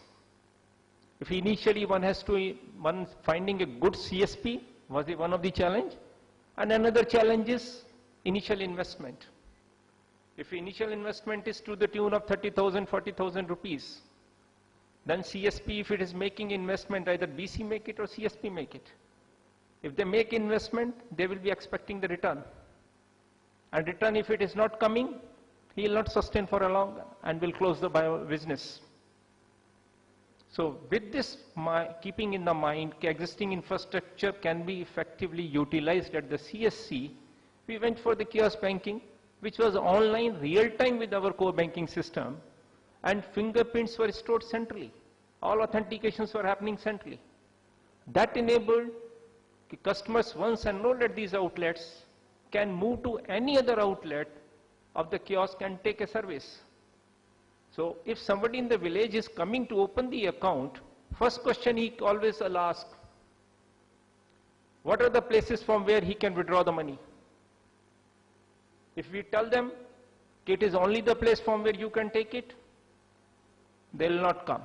[SPEAKER 5] If initially one finding a good CSP was one of the challenge, and another challenge is initial investment. If initial investment is to the tune of 30,000, 40,000 rupees, then CSP, if it is making investment, either BC make it or CSP make it. If they make investment, they will be expecting the return. And return, if it is not coming, he will not sustain for a long and will close the business. So with this, keeping in the mind existing infrastructure can be effectively utilized at the CSC, we went for the kiosk banking, which was online real-time with our core banking system, and fingerprints were stored centrally. All authentications were happening centrally. That enabled customers, once enrolled at these outlets, can move to any other outlet of the kiosk and take a service. So if somebody in the village is coming to open the account, first question he always will ask, what are the places from where he can withdraw the money? If we tell them it is only the place from where you can take it, they will not come.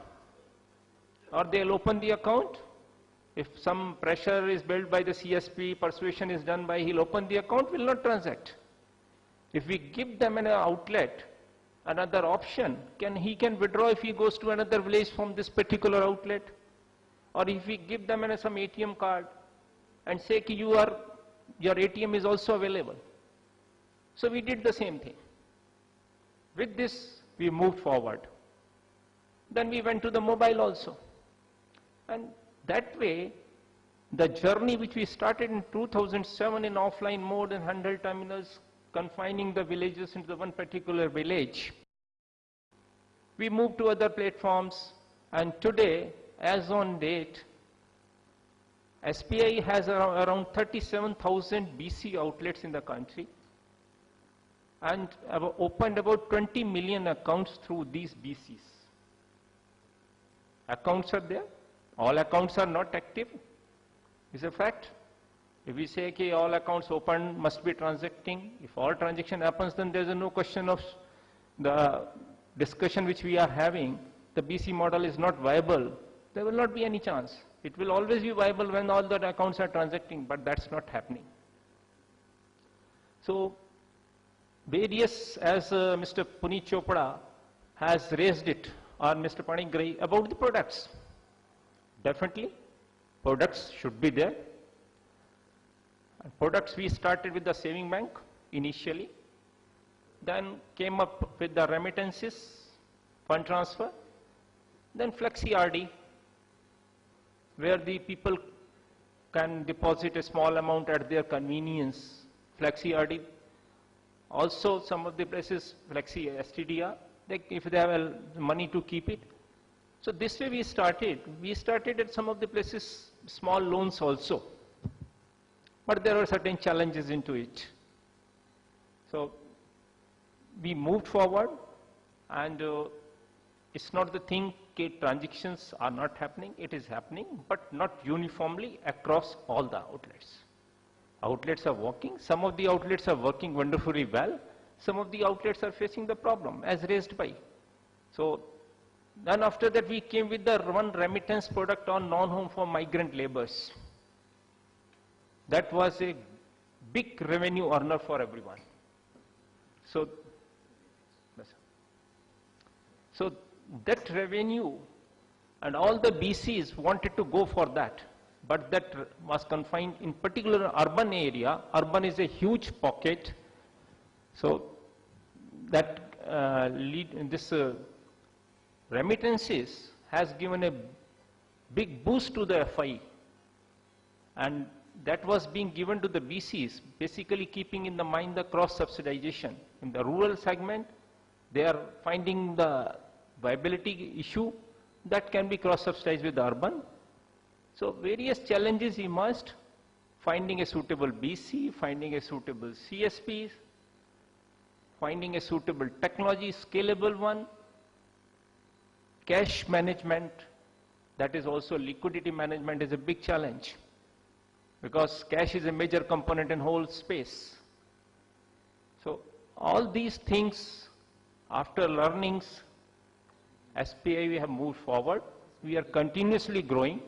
[SPEAKER 5] Or they will open the account. If some pressure is built by the CSP, persuasion is done by, he'll open the account, will not transact. If we give them an outlet, another option, he can withdraw if he goes to another village from this particular outlet. Or if we give them some ATM card and say your ATM is also available. So we did the same thing. With this, we moved forward. Then we went to the mobile also. And that way, the journey which we started in 2007 in offline mode and 100 terminals, confining the villages into the one particular village, we moved to other platforms, and today, as on date, SBI has around 37,000 BC outlets in the country, and have opened about 20 million accounts through these BCs. Accounts are there. All accounts are not active. It's a fact. If we say okay, all accounts open must be transacting, if all transaction happens, then there's no question of the discussion which we are having. The BC model is not viable. There will not be any chance. It will always be viable when all the accounts are transacting, but that's not happening. So various, as Mr. Puneet Chopra has raised it, or Mr. Panigrahi, about the products. Definitely, products should be there. And products, we started with the saving bank initially, then came up with the remittances, fund transfer, then Flexi RD, where the people can deposit a small amount at their convenience, Flexi RD. Also, some of the places, Flexi STDR, if they have money to keep it. So this way we started. We started at some of the places, small loans also. But there are certain challenges into it. So we moved forward, and it's not the thing that transactions are not happening. It is happening, but not uniformly across all the outlets. Outlets are working. Some of the outlets are working wonderfully well. Some of the outlets are facing the problem as raised by. So then after that we came with the one remittance product on non-home for migrant laborers. That was a big revenue earner for everyone. So that revenue, and all the BCs wanted to go for that, but that was confined in particular urban area. Urban is a huge pocket. So that remittances has given a big boost to the FI, and that was being given to the BCs, basically keeping in the mind the cross-subsidization. In the rural segment, they are finding the viability issue that can be cross-subsidized with the urban. So various challenges emerged, finding a suitable BC, finding a suitable CSP, finding a suitable technology, scalable one, cash management, that is also liquidity management is a big challenge, because cash is a major component in whole space. So all these things, after learnings, SBI we have moved forward. we are continuously growing,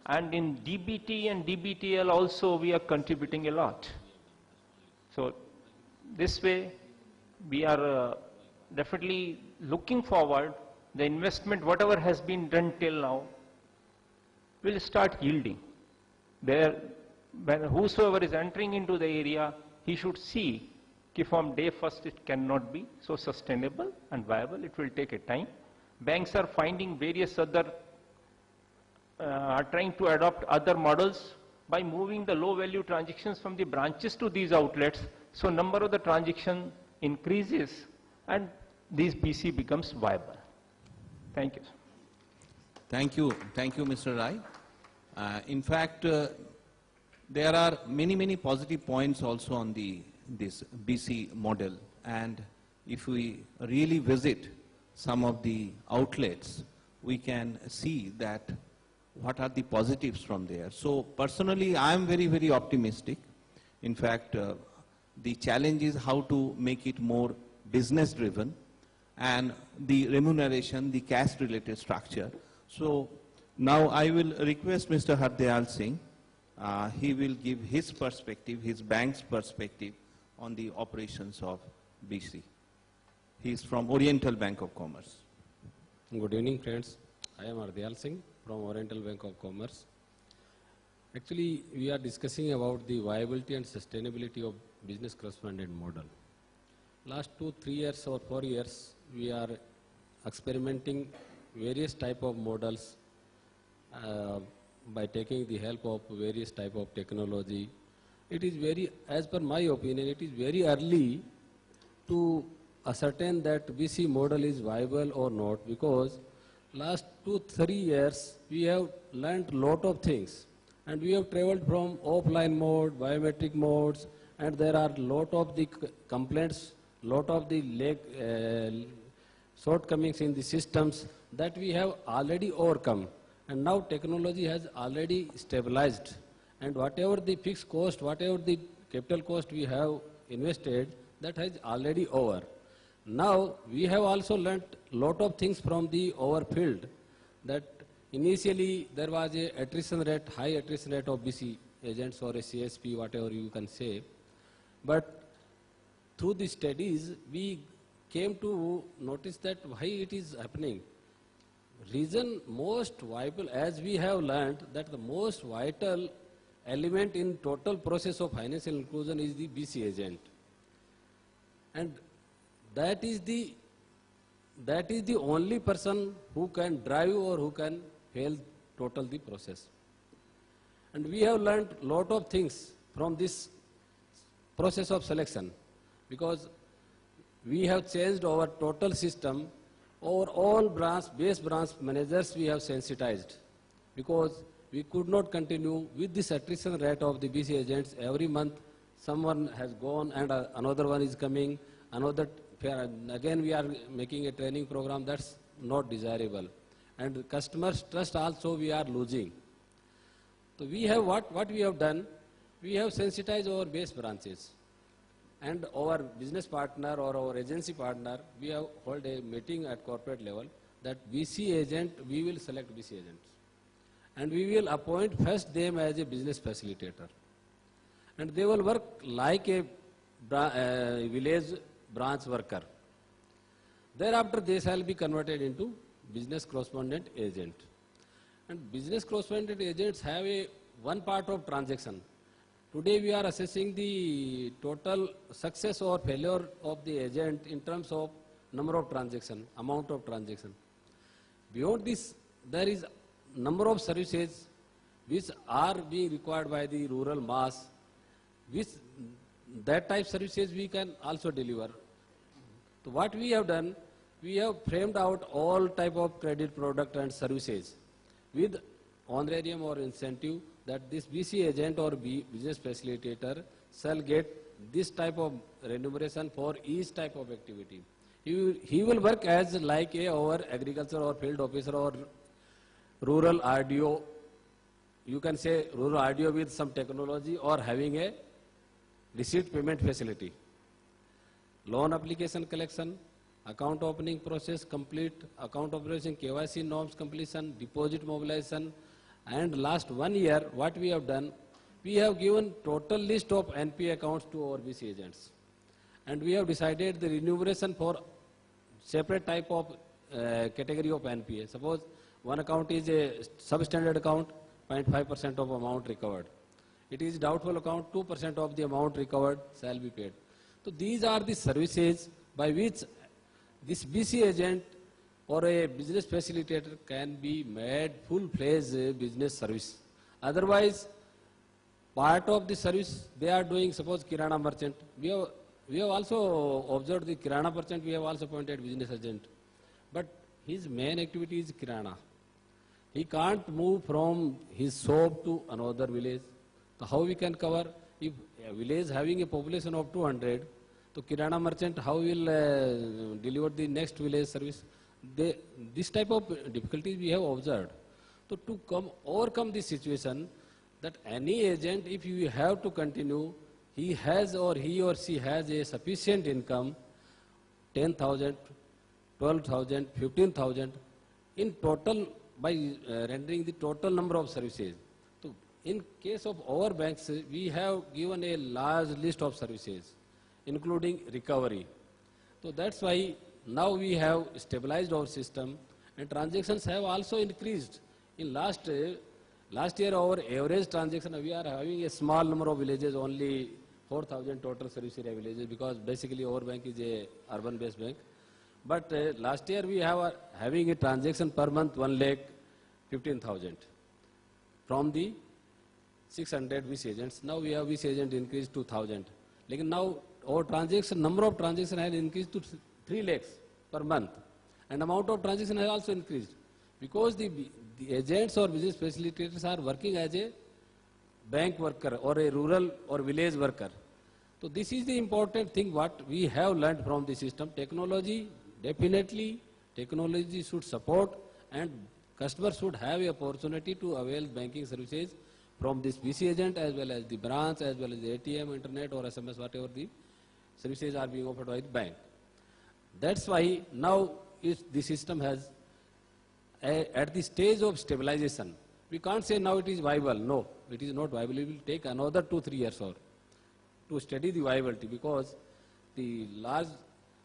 [SPEAKER 5] and in DBT and DBTL also we are contributing a lot. So this way we are definitely looking forward, the investment whatever has been done till now will start yielding. When whosoever is entering into the area, he should see that from day first it cannot be so sustainable and viable, it will take a time. Banks are finding various other, are trying to adopt other models by moving the low value transactions from the branches to these outlets, so number of the transaction increases and this BC becomes viable. Thank you.
[SPEAKER 2] Thank you, Mr. Rai. In fact, there are many positive points also on this BC model, and if we really visit some of the outlets, we can see that what are the positives from there. So personally, I am very optimistic. In fact, the challenge is how to make it more business driven, and the remuneration, the cash related structure. So now I will request Mr. Hardyal Singh. He will give his perspective, his bank's perspective on the operations of BC. He is from Oriental Bank of Commerce.
[SPEAKER 6] Good evening, friends. I am Hardyal Singh from Oriental Bank of Commerce. Actually, we are discussing about the viability and sustainability of business correspondent model. Last 2-3 years or 4 years, we are experimenting various type of models by taking the help of various type of technology. It is very, as per my opinion, it is very early to ascertain that BC model is viable or not, because last 2-3 years we have learnt lot of things, and we have traveled from offline mode, biometric modes, and there are lot of the complaints, lot of the shortcomings in the systems that we have already overcome. And now technology has already stabilized, and whatever the fixed cost, whatever the capital cost we have invested, that has already over. Now we have also learnt lot of things from the our field, that initially there was a attrition rate, high attrition rate of BC agents or a CSP, whatever you can say. But through the studies, we came to notice that why it is happening. Reason most viable, as we have learned, that the most vital element in total process of financial inclusion is the BC agent. And that is the only person who can drive or who can fail total the process. And we have learned lot of things from this process of selection, because we have changed our total system. Our all base branch managers we have sensitized, because we could not continue with this attrition rate of the BC agents. Every month someone has gone and another one is coming, again we are making a training program. That's not desirable. And customers' trust also we are losing. So we have what we have done, we have sensitized our base branches. And our business partner or our agency partner, we have hold a meeting at corporate level that BC agent, we will select BC agents. And we will appoint first them as a business facilitator. And they will work like a village branch worker. Thereafter, they shall be converted into business correspondent agent. And business correspondent agents have one part of transaction. Today we are assessing the total success or failure of the agent in terms of number of transaction, amount of transaction. Beyond this, there is number of services which are being required by the rural mass, which that type services we can also deliver. So what we have done, we have framed out all type of credit product and services with honorarium or incentive, that this BC agent or business facilitator shall get this type of remuneration for each type of activity. He will work as like our agriculture or field officer or rural RDO. You can say rural RDO with some technology, or having a receipt payment facility. Loan application collection, account opening process complete, account operation KYC norms completion, deposit mobilization, and last 1 year what we have done, we have given total list of NPA accounts to our BC agents. And we have decided the remuneration for separate type of category of NPA. Suppose one account is a substandard account, 0.5% of amount recovered. It is doubtful account, 2% of the amount recovered shall be paid. So these are the services by which this BC agent or a business facilitator can be made full-fledged business service. Otherwise, part of the service they are doing, suppose Kirana merchant. We have also observed the Kirana merchant, we have also appointed business agent. But his main activity is Kirana. He can't move from his shop to another village. So how we can cover? If a village having a population of 200, so Kirana merchant how will deliver the next village service? This type of difficulties we have observed. So to overcome this situation, that any agent, if you have to continue, he or she has a sufficient income, 10,000, 12,000, 15,000 in total by rendering the total number of services. So in case of our banks, we have given a large list of services, including recovery. So that's why now we have stabilized our system and transactions have also increased. In last year our average transaction, we are having a small number of villages, only 4,000 total service area villages, because basically our bank is a urban based bank. But last year we have having a transaction per month 1,15,000 from the 600 VC agents. Now we have VC agent increased to 1,000. Like now our number of transactions has increased to 3 lakhs per month, and amount of transaction has also increased, because the agents or business facilitators are working as a bank worker or a rural or village worker. So this is the important thing what we have learned from the system. Technology, definitely technology should support, and customers should have a opportunity to avail banking services from this BC agent as well as the branch, as well as the ATM, internet or SMS, whatever the services are being offered by the bank. That's why now the system has at the stage of stabilization. We can't say now it is viable. No, it is not viable. It will take another 2-3 years or to study the viability, because the large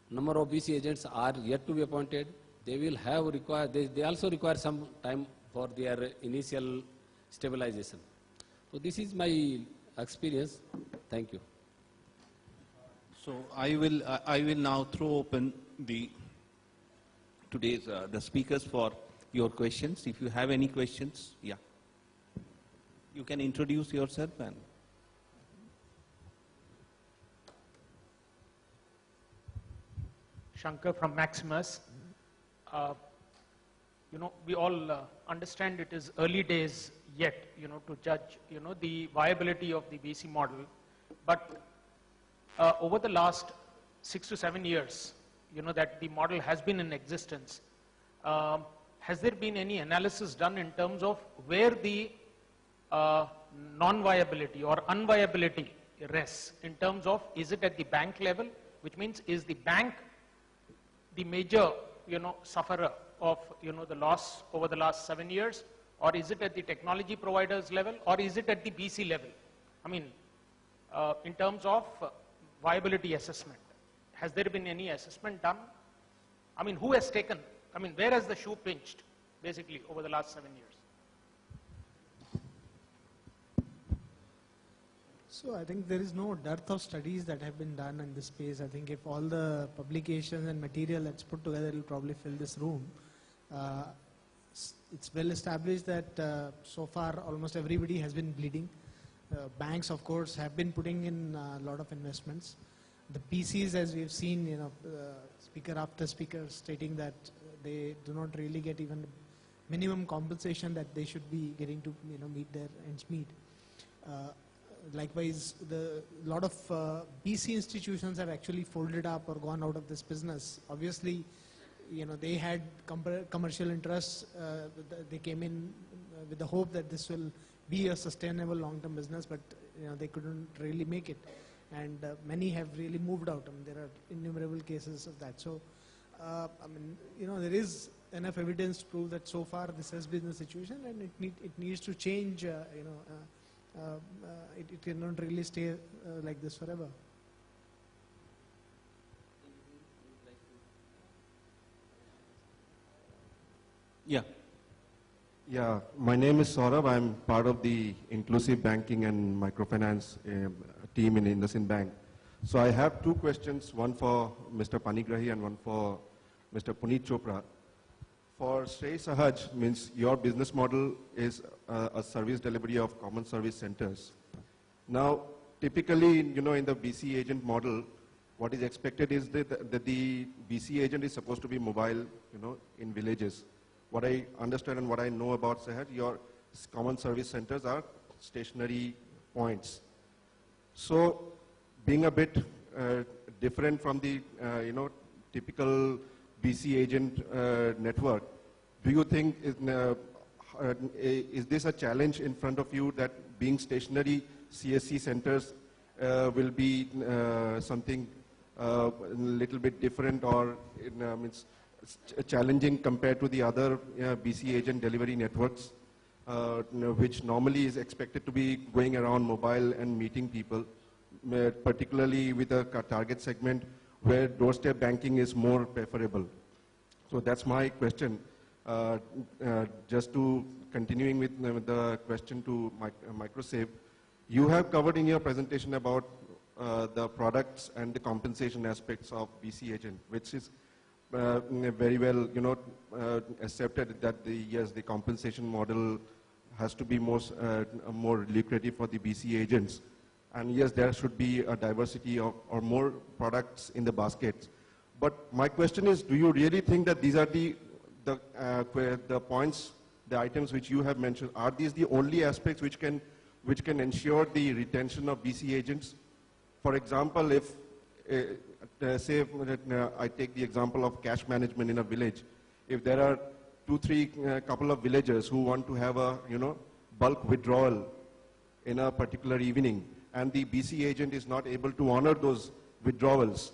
[SPEAKER 6] number of BC agents are yet to be appointed. They will have they also require some time for their initial stabilization. So this is my experience. Thank you.
[SPEAKER 2] So I will now throw open the speakers for your questions. If you have any questions, yeah, you can introduce yourself. And
[SPEAKER 7] Shankar from Maximus. We all understand it is early days yet, to judge, the viability of the BC model. But over the last 6 to 7 years, that the model has been in existence, has there been any analysis done in terms of where the non-viability or unviability rests, in terms of, is it at the bank level, which means is the bank the major, sufferer of, the loss over the last 7 years, or is it at the technology providers level, or is it at the BC level? I mean, in terms of viability assessment, has there been any assessment done? I mean, who has taken, where has the shoe pinched, basically, over the last 7 years?
[SPEAKER 3] So I think there is no dearth of studies that have been done in this space. I think if all the publications and material that's put together will probably fill this room. It's well established that so far almost everybody has been bleeding. Banks, of course, have been putting in a lot of investments. The PCs, as we've seen, speaker after speaker stating that they do not really get even minimum compensation that they should be getting to, meet their ends meet. Likewise, a lot of BC institutions have actually folded up or gone out of this business. Obviously, they had commercial interests. They came in with the hope that this will be a sustainable long-term business, but they couldn't really make it. And many have really moved out. There are innumerable cases of that. So I mean, there is enough evidence to prove that so far this has been the situation, and it needs to change. It cannot really stay like this forever.
[SPEAKER 2] Yeah.
[SPEAKER 8] Yeah, my name is Saurabh. I'm part of the inclusive banking and microfinance team in IndusInd Bank. So I have two questions, one for Mr. Panigrahi and one for Mr. Puneet Chopra. For Shrey Sahaj, means your business model is a service delivery of common service centers. Now, typically, in the BC agent model, what is expected is that the BC agent is supposed to be mobile, in villages. What I understand and what I know about Sahaj, your common service centers are stationary points. So, being a bit different from the, typical BC agent network, do you think is this a challenge in front of you that being stationary CSC centers will be something a little bit different, or means challenging compared to the other BC agent delivery networks, which normally is expected to be going around mobile and meeting people, particularly with a target segment where doorstep banking is more preferable. So that's my question. Just to continuing with the question to Microsave, you have covered in your presentation about the products and the compensation aspects of BC agent, which is very well, accepted that yes, the compensation model has to be more lucrative for the BC agents. And yes, there should be a diversity of or more products in the baskets. But my question is, do you really think that these are the points, the items which you have mentioned, are these the only aspects which can ensure the retention of BC agents? For example, if say I take the example of cash management in a village, if there are 2-3 couple of villagers who want to have a bulk withdrawal in a particular evening, and the BC agent is not able to honor those withdrawals,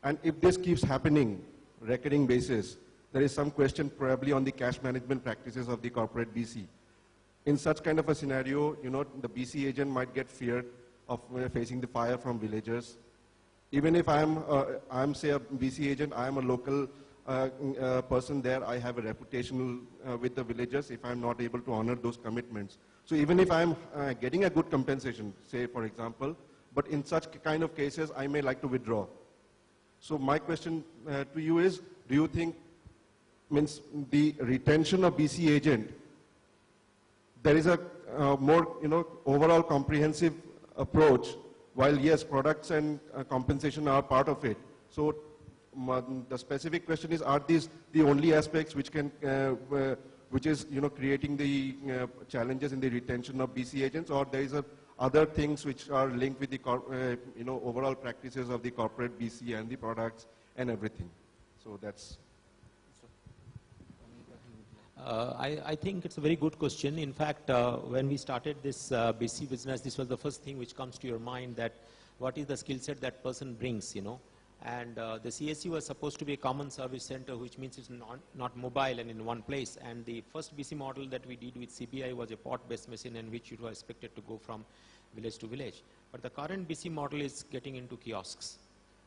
[SPEAKER 8] and if this keeps happening recurring basis, there is some question probably on the cash management practices of the corporate BC. In such kind of a scenario, the BC agent might get feared of facing the fire from villagers. Even if I'm say a BC agent, I am a local person there, I have a reputation with the villagers if I'm not able to honor those commitments. So even if I'm getting a good compensation, say for example, but in such kind of cases, I may like to withdraw. So my question to you is, do you think means the retention of BC agent, there is a more overall comprehensive approach, while yes, products and compensation are part of it. So the specific question is, are these the only aspects which can which is creating the challenges in the retention of BC agents, or there is other things which are linked with the overall practices of the corporate BC and the products and everything? So that's.
[SPEAKER 4] I think it's a very good question. In fact, when we started this BC business, this was the first thing which comes to your mind, that what is the skill set that person brings, And the CSC was supposed to be a common service center, which means it's not mobile and in one place. And the first BC model that we did with CBI was a POT-based machine, in which it was expected to go from village to village. But the current BC model is getting into kiosks.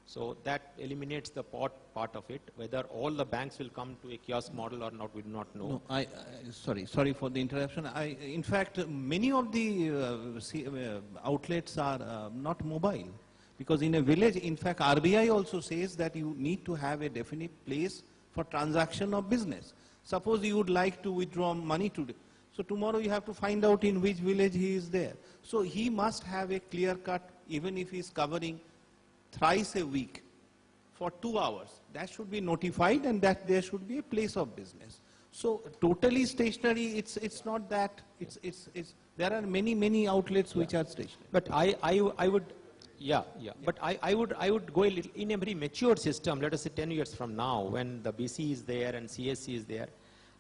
[SPEAKER 4] So that eliminates the POT part of it. Whether all the banks will come to a kiosk model or not, we do not know.
[SPEAKER 2] No, sorry for the interruption. In fact, many of the outlets are not mobile. Because in a village, in fact, RBI also says that you need to have a definite place for transaction of business. Suppose you would like to withdraw money today. So tomorrow you have to find out in which village he is there. So he must have a clear cut, even if he is covering thrice a week for 2 hours. That should be notified, and that there should be a place of business. So totally stationary, it's not that. There are many outlets which are stationary.
[SPEAKER 4] But I would. Yeah. But I would go a little, in a very mature system, let us say 10 years from now, when the BC is there and CSC is there,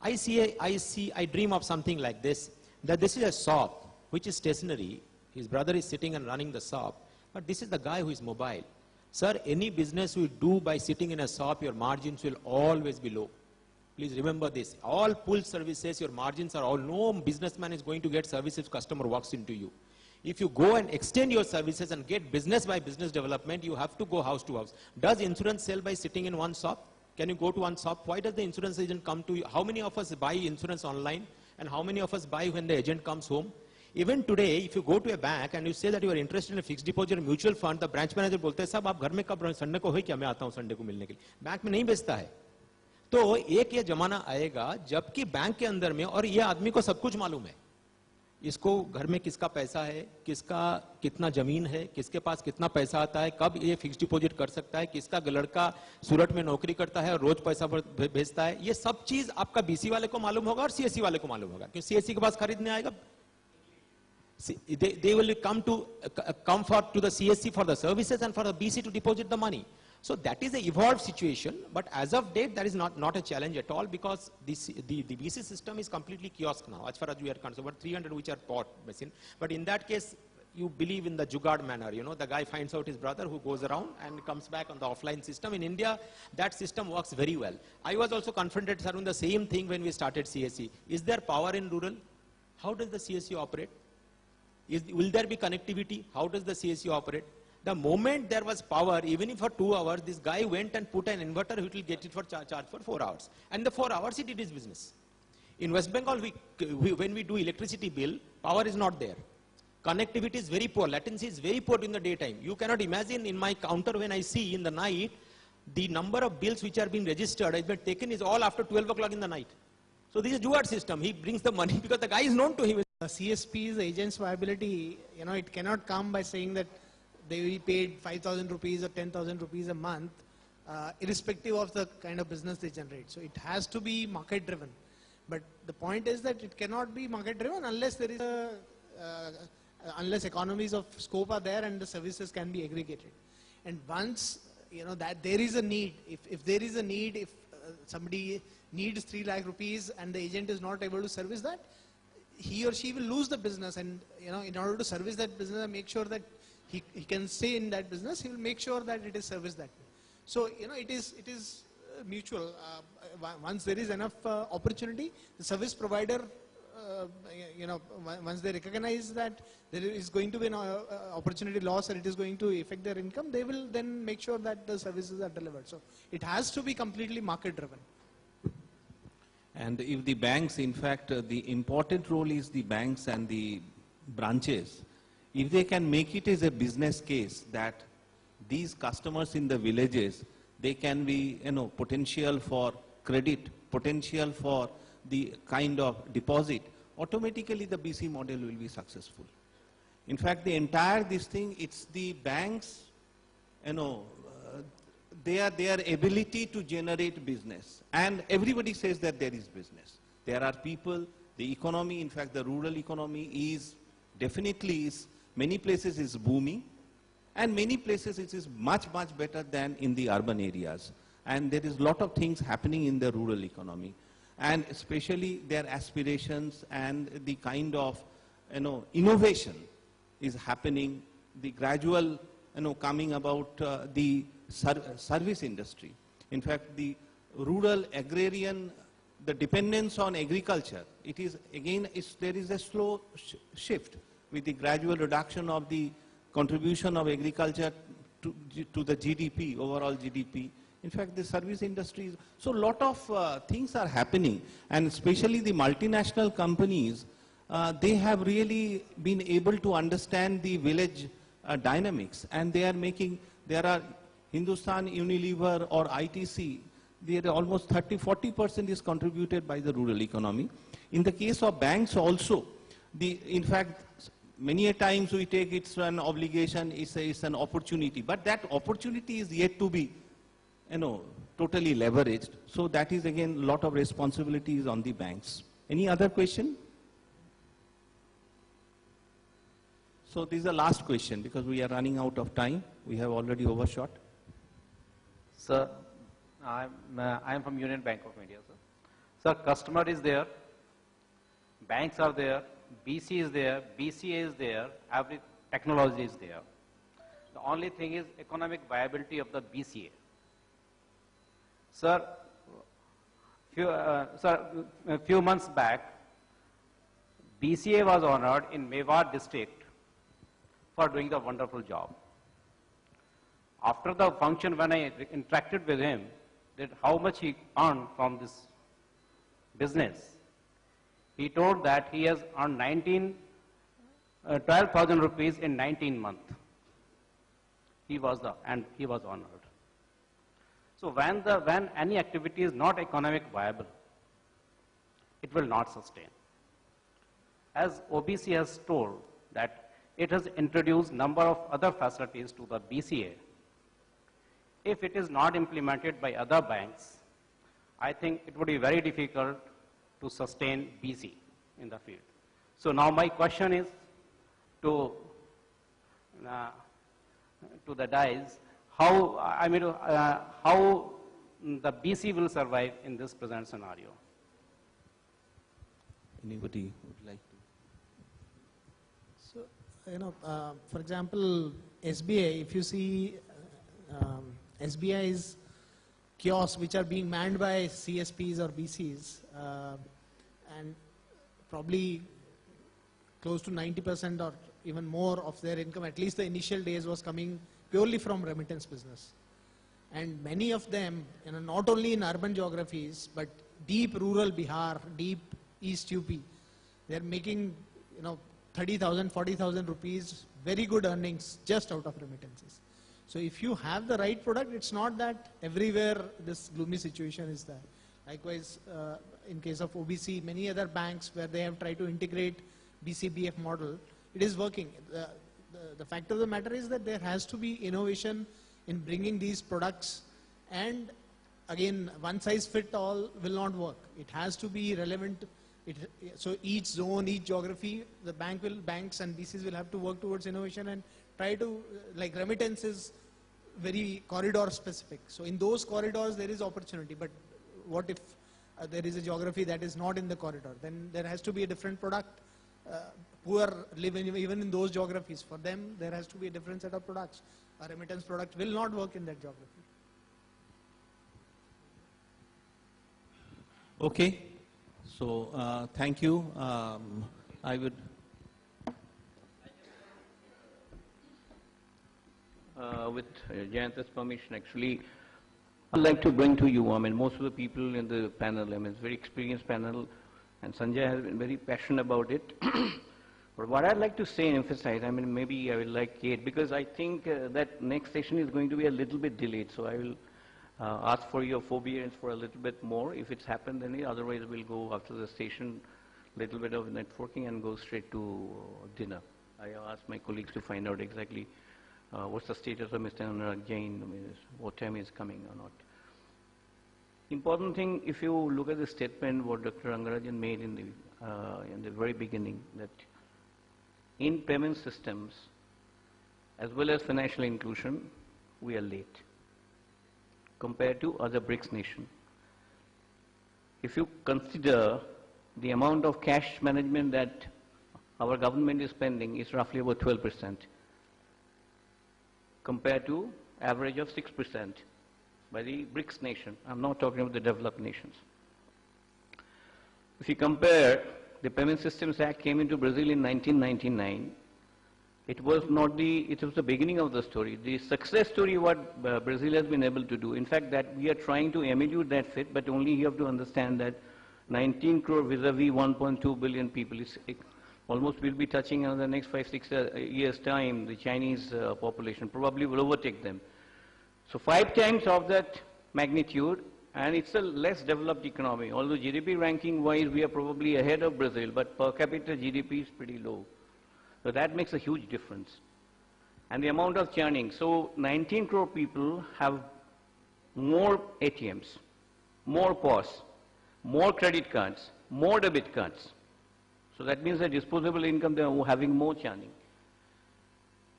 [SPEAKER 4] I dream of something like this, that this is a shop which is stationary. His brother is sitting and running the shop, but this is the guy who is mobile. Sir, any business you do by sitting in a shop, your margins will always be low. Please remember this. All pull services, your margins are all, no businessman is going to get service if customer walks into you. If you go and extend your services and get business by business development, you have to go house to house. Does insurance sell by sitting in one shop? Can you go to one shop? Why does the insurance agent come to you? How many of us buy insurance online? And how many of us buy when the agent comes home? Even today, if you go to a bank and you say that you are interested in a fixed deposit or mutual fund, the branch manager बोलते हैं साहब आप घर में कब Sunday को हो क्या मैं आता हूँ संडे को मिलने के लिए बैंक में नहीं बेचता है तो एक ये जमाना आएगा जबकि बैंक के अंदर में और ये आदमी को सब कुछ मालूम है इसको घर में किसका पैसा है किसका कितना जमीन है किसके पास कितना पैसा आता है कब ये फिक्स डिपॉजिट कर सकता है किसका लड़का सूरत में नौकरी करता है और रोज पैसा भेजता है ये सब चीज आपका बीसी वाले को मालूम होगा और सीएससी वाले को मालूम होगा क्योंकि सीएससी के पास खरीदने आएगा they will come to the CSC for the services and for the BC to deposit the money. So that is an evolved situation, but as of date, that is not a challenge at all because the BC system is completely kiosk now, as far as we are concerned, about 300 which are POT machine. But in that case, you believe in the jugaad manner, you know, the guy finds out his brother who goes around and comes back on the offline system. In India, that system works very well. I was also confronted, sir, on the same thing when we started CSC. Is there power in rural? How does the CSC operate? Will there be connectivity? How does the CSC operate? The moment there was power, even if for 2 hours, this guy went and put an inverter, he will get it for charge for 4 hours. And the 4 hours, he did his business. In West Bengal, when we do electricity bill, power is not there. Connectivity is very poor. Latency is very poor in the daytime. You cannot imagine in my counter when I see in the night, the number of bills which are being registered has been taken is all after 12 o'clock in the night. So this is a jugaad system. He brings the money because the guy is known to him.
[SPEAKER 3] CSP's agent's viability, you know, it cannot come by saying that they will be paid 5,000 rupees or 10,000 rupees a month, irrespective of the kind of business they generate. So it has to be market driven. But the point is that it cannot be market driven unless there is unless economies of scope are there and the services can be aggregated. And once, you know, that there is a need, if there is a need, if somebody needs 3 lakh rupees and the agent is not able to service that, he or she will lose the business, and you know, in order to service that business and make sure that he can stay in that business, he will make sure that it is serviced that way. So you know, it is mutual. Once there is enough opportunity, the service provider, you know, once they recognize that there is going to be an opportunity loss and it is going to affect their income, they will then make sure that the services are delivered. So it has to be completely market driven.
[SPEAKER 2] And if the banks, in fact, the important role is the banks and the branches. If they can make it as a business case that these customers in the villages, they can be, you know, potential for credit, potential for the kind of deposit, automatically the BC model will be successful. In fact, the entire this thing, it's the banks, you know, their ability to generate business. And everybody says that there is business. There are people, the economy, in fact, the rural economy is definitely, many places is booming, and many places it is much, much better than in the urban areas. And there is a lot of things happening in the rural economy. And especially their aspirations and the kind of, you know, innovation is happening, the gradual, you know, coming about the service industry. In fact, the rural agrarian, the dependence on agriculture, it is again, there is a slow shift with the gradual reduction of the contribution of agriculture to the GDP, overall GDP. In fact, the service industry, so a lot of things are happening, and especially the multinational companies, they have really been able to understand the village dynamics, and they are making, there are Hindustan Unilever or ITC, there are almost 30–40% is contributed by the rural economy. In the case of banks also, in fact, many a times we take it's an obligation, it's an opportunity, but that opportunity is yet to be, you know, totally leveraged. So that is again a lot of responsibilities on the banks. Any other question? So this is the last question because we are running out of time. We have already overshot.
[SPEAKER 9] Sir, I am from Union Bank of India, sir. Sir, customer is there, banks are there, BC is there, BCA is there, every technology is there. The only thing is economic viability of the BCA. Sir, a few months back, BCA was honored in Mewar district for doing the wonderful job. After the function, when I interacted with him, that how much he earned from this business, he told that he has earned 12,000 rupees in 19 months. He was honored. So when any activity is not economic viable, it will not sustain. As OBC has told that it has introduced number of other facilities to the BCA. If it is not implemented by other banks, I think it would be very difficult to sustain BC in the field. So now my question is to the DICE, how the BC will survive in this present scenario?
[SPEAKER 2] Anybody would like to?
[SPEAKER 3] So, for example, SBI, if you see SBI's kiosks which are being manned by CSPs or BCs, and probably close to 90% or even more of their income, at least the initial days, was coming purely from remittance business. And many of them, not only in urban geographies, but deep rural Bihar, deep East UP, they're making, 30,000, 40,000 rupees, very good earnings just out of remittances. So if you have the right product, it's not that everywhere this gloomy situation is there. Likewise, in case of OBC, many other banks where they have tried to integrate BCBF model, it is working. The fact of the matter is that there has to be innovation in bringing these products, and again, one size fit all will not work. It has to be relevant. So each zone, each geography, the banks and BCs will have to work towards innovation and try to, like remittance is very corridor specific. So in those corridors there is opportunity, but what if there is a geography that is not in the corridor? Then there has to be a different product. Poor live even in those geographies. For them, there has to be a different set of products. A remittance product will not work in that geography.
[SPEAKER 2] Okay. So thank you. I would.
[SPEAKER 10] With Jayanta's permission, actually, I'd like to bring to you, most of the people in the panel, it's a very experienced panel, and Sanjay has been very passionate about it. But what I'd like to say and emphasize, maybe I will like Kate, because I think that next session is going to be a little bit delayed, so I will ask for your forbearance for a little bit more. If it's happened, then otherwise we'll go after the session, little bit of networking and go straight to dinner. I asked my colleagues to find out exactly what's the status of Mr. Anurag Jain, what time is coming or not. Important thing, if you look at the statement what Dr. Rangarajan made in the very beginning, that in payment systems, as well as financial inclusion, we are late compared to other BRICS nations. If you consider the amount of cash management that our government is spending is roughly about 12%, compared to average of 6% by the BRICS nation. I'm not talking about the developed nations. If you compare, the Payment Systems Act came into Brazil in 1999. It was the beginning of the story. The success story what Brazil has been able to do. In fact, that we are trying to emulate that fit, but only you have to understand that 19 crore vis-a-vis 1.2 billion people is almost will be touching in the next 5-6 years time, the Chinese population probably will overtake them. So 5 times of that magnitude, and it's a less developed economy. Although GDP ranking wise we are probably ahead of Brazil, but per capita GDP is pretty low. So that makes a huge difference. And the amount of churning. So 19 crore people have more ATMs, more POS, more credit cards, more debit cards. So that means the disposable income, they are having more churning.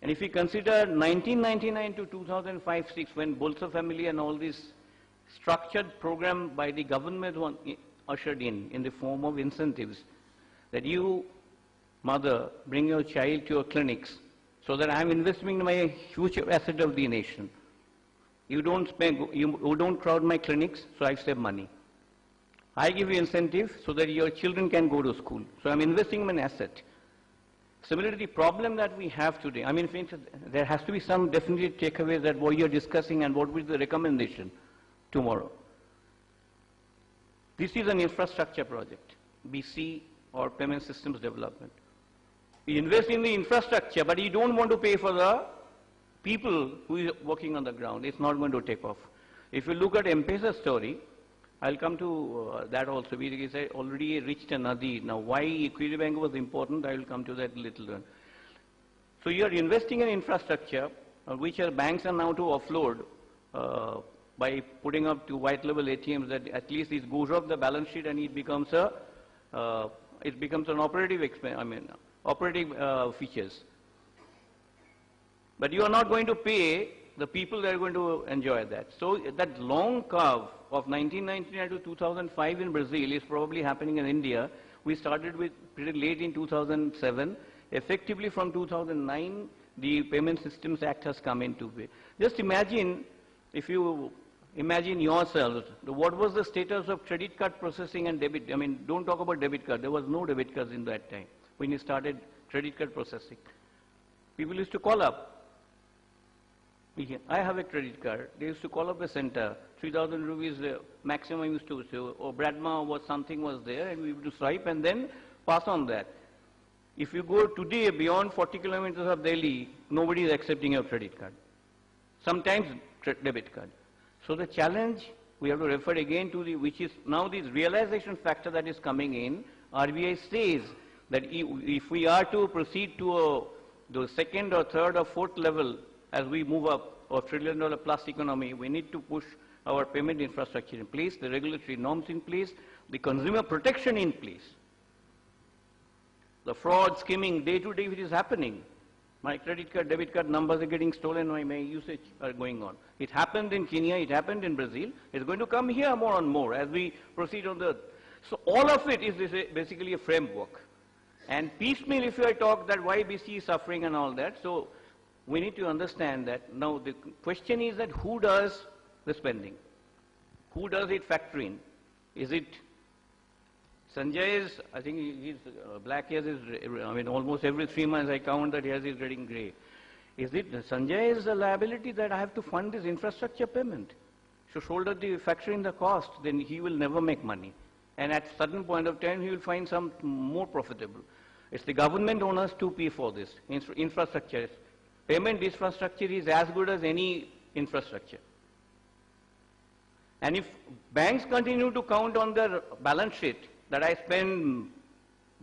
[SPEAKER 10] And if we consider 1999 to 2005-06, when Bolsa Family and all this structured program by the government was ushered in the form of incentives, that you, mother, bring your child to your clinics so that I'm investing in my future asset of the nation. You don't crowd my clinics, so I save money. I give you incentive so that your children can go to school. So I'm investing in an asset. Similarly, the problem that we have today, I mean, for instance, there has to be some definite takeaways that what you're discussing and what will be the recommendation tomorrow. This is an infrastructure project, BC or payment systems development. You invest in the infrastructure, but you don't want to pay for the people who are working on the ground. It's not going to take off. If you look at M-Pesa's story, I'll come to that also. We already reached a nadi. Now, why Equity Bank was important, I will come to that little. So you are investing in infrastructure, which banks are now to offload by putting up to white label ATMs that at least it goes off the balance sheet and it becomes an operative expense. I mean, operating features. But you are not going to pay the people that are going to enjoy that. So that long curve of 1999 to 2005 in Brazil is probably happening in India. We started with pretty late in 2007. Effectively from 2009, the Payment Systems Act has come into play. Just imagine, if you imagine yourselves, what was the status of credit card processing and debit? I mean, don't talk about debit card. There was no debit cards in that time when you started credit card processing. People used to call up. I have a credit card. They used to call up a center, 3,000 rupees maximum used to, or Bradma was something was there, and we used to swipe and then pass on that. If you go today beyond 40 kilometers of Delhi, nobody is accepting your credit card. Sometimes debit card. So the challenge, we have to refer again to which is now this realization factor that is coming in. RBI says that if we are to proceed to the second or third or fourth level as we move up, or $1 trillion plus economy, we need to push our payment infrastructure in place, the regulatory norms in place, the consumer protection in place. The fraud, skimming, day to day which is happening. My credit card, debit card numbers are getting stolen, my usage are going on. It happened in Kenya, it happened in Brazil. It's going to come here more and more as we proceed on the... So all of it is basically a framework. And piecemeal, if I talk that why BC is suffering and all that, so we need to understand that now the question is that who does the spending? Who does it factor in? Is it Sanjay's, I think his black hairs is, I mean almost every 3 months I count that hairs is getting grey. Is it Sanjay's liability that I have to fund this infrastructure payment? So shoulder the factor in the cost, then he will never make money. And at certain point of time he will find some more profitable. It's the government owners to pay for this infrastructure. Payment infrastructure is as good as any infrastructure. And if banks continue to count on their balance sheet that I spend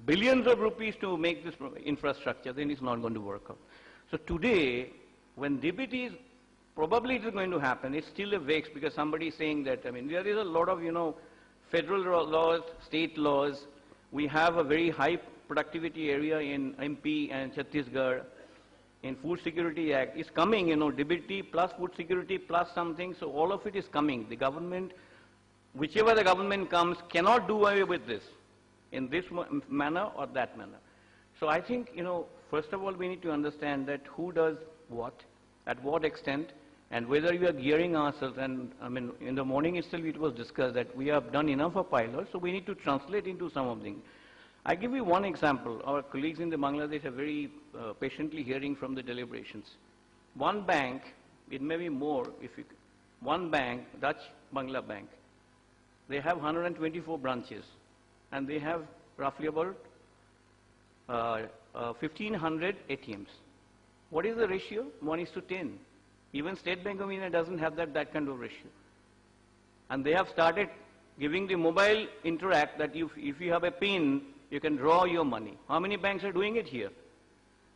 [SPEAKER 10] billions of rupees to make this infrastructure, then it's not going to work out. So today, when DBT is, probably it is going to happen, it's still a vex because somebody is saying that, I mean, there is a lot of, federal laws, state laws. We have a very high productivity area in MP and Chhattisgarh. In Food Security Act, it's coming, DBT plus food security plus something, so all of it is coming. The government, whichever the government comes, cannot do away with this in this manner or that manner. So I think, first of all, we need to understand that who does what, at what extent, and whether we are gearing ourselves, and I mean, in the morning itself it was discussed that we have done enough of pilots, so we need to translate into some of things. I give you one example. Our colleagues in the Bangladesh are very patiently hearing from the deliberations. One bank, it may be more, one bank, Dutch Bangla Bank, they have 124 branches and they have roughly about 1,500 ATMs. What is the ratio? 1:10. Even State Bank of India doesn't have that kind of ratio. And they have started giving the mobile interact that if you have a PIN, you can draw your money. How many banks are doing it here?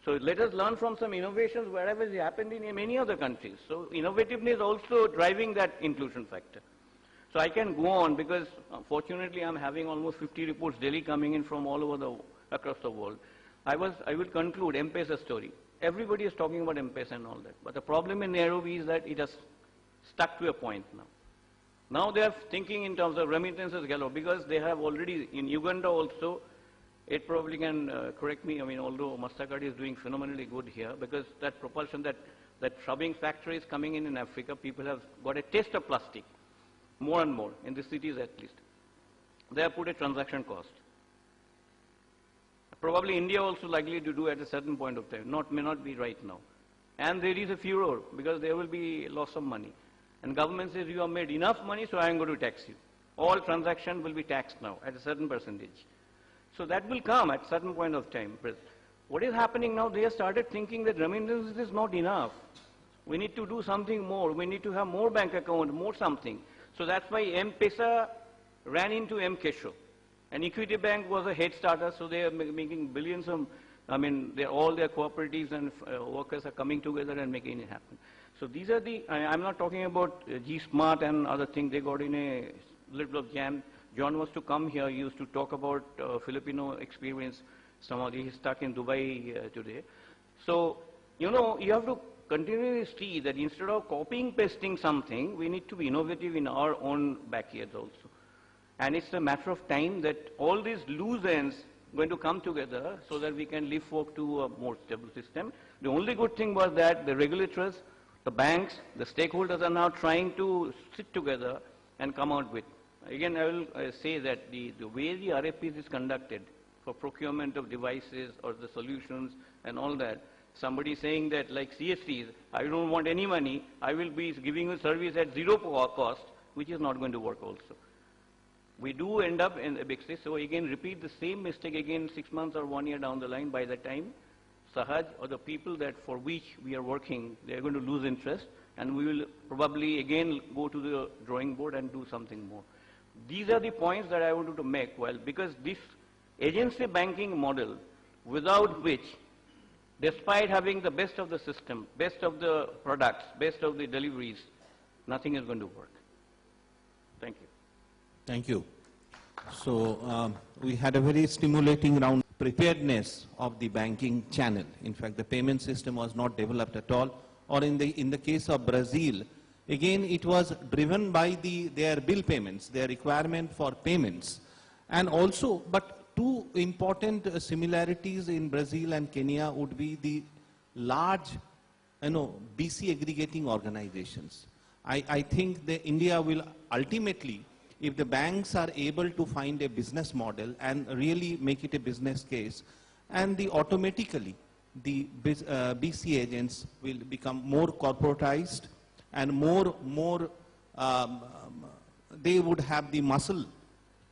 [SPEAKER 10] So let us learn from some innovations wherever it happened in many other countries. So innovativeness is also driving that inclusion factor. So I can go on because fortunately I'm having almost 50 reports daily coming in from all over across the world. I will conclude M-Pesa story. Everybody is talking about M-Pesa and all that. But the problem in Nairobi is that it has stuck to a point now. Now they are thinking in terms of remittances galore because they have already, in Uganda also, It probably can correct me, I mean, although Mastercard is doing phenomenally good here, because that propulsion, that shrubbing factory is coming in Africa, people have got a taste of plastic, more and more, in the cities at least. They have put a transaction cost. Probably India also likely to do at a certain point of time, may not be right now. And there is a furor, because there will be loss of money. And government says, you have made enough money, so I am going to tax you. All transactions will be taxed now at a certain percentage. So that will come at a certain point of time. But what is happening now, they have started thinking that remittance is not enough. We need to do something more. We need to have more bank account, more something. So that's why M-Pesa ran into M-Kesho. And Equity Bank was a head starter, so they are making billions of, I mean, all their cooperatives and workers are coming together and making it happen. So these are the, I'm not talking about G-Smart and other things, they got in a little of jam. John was to come here, he used to talk about Filipino experience. Somebody is stuck in Dubai today. So, you know, you have to continually see that instead of copying, pasting something, we need to be innovative in our own backyards also. And it's a matter of time that all these loose ends going to come together so that we can lift folk to a more stable system. The only good thing was that the regulators, the banks, the stakeholders are now trying to sit together and come out with. Again, I will say that the way the RFPs is conducted for procurement of devices or the solutions and all that, somebody saying that like CSCs, I don't want any money, I will be giving you service at zero cost, which is not going to work also. We do end up in a big state, so again repeat the same mistake again 6 months or 1 year down the line. By the time Sahaj or the people that for which we are working, they are going to lose interest, and we will probably again go to the drawing board and do something more. These are the points that I wanted to make, well, because this agency banking model, without which, despite having the best of the system, best of the products, best of the deliveries, nothing is going to work. Thank you.
[SPEAKER 2] Thank you. So we had a very stimulating round preparedness of the banking channel. In fact, the payment system was not developed at all. Or in the case of Brazil, again it was driven by their bill payments, their requirement for payments. And also, but two important similarities in Brazil and Kenya would be the large, BC aggregating organizations. I think that India will ultimately, if the banks are able to find a business model and really make it a business case, and automatically the BC agents will become more corporatized and they would have the muscle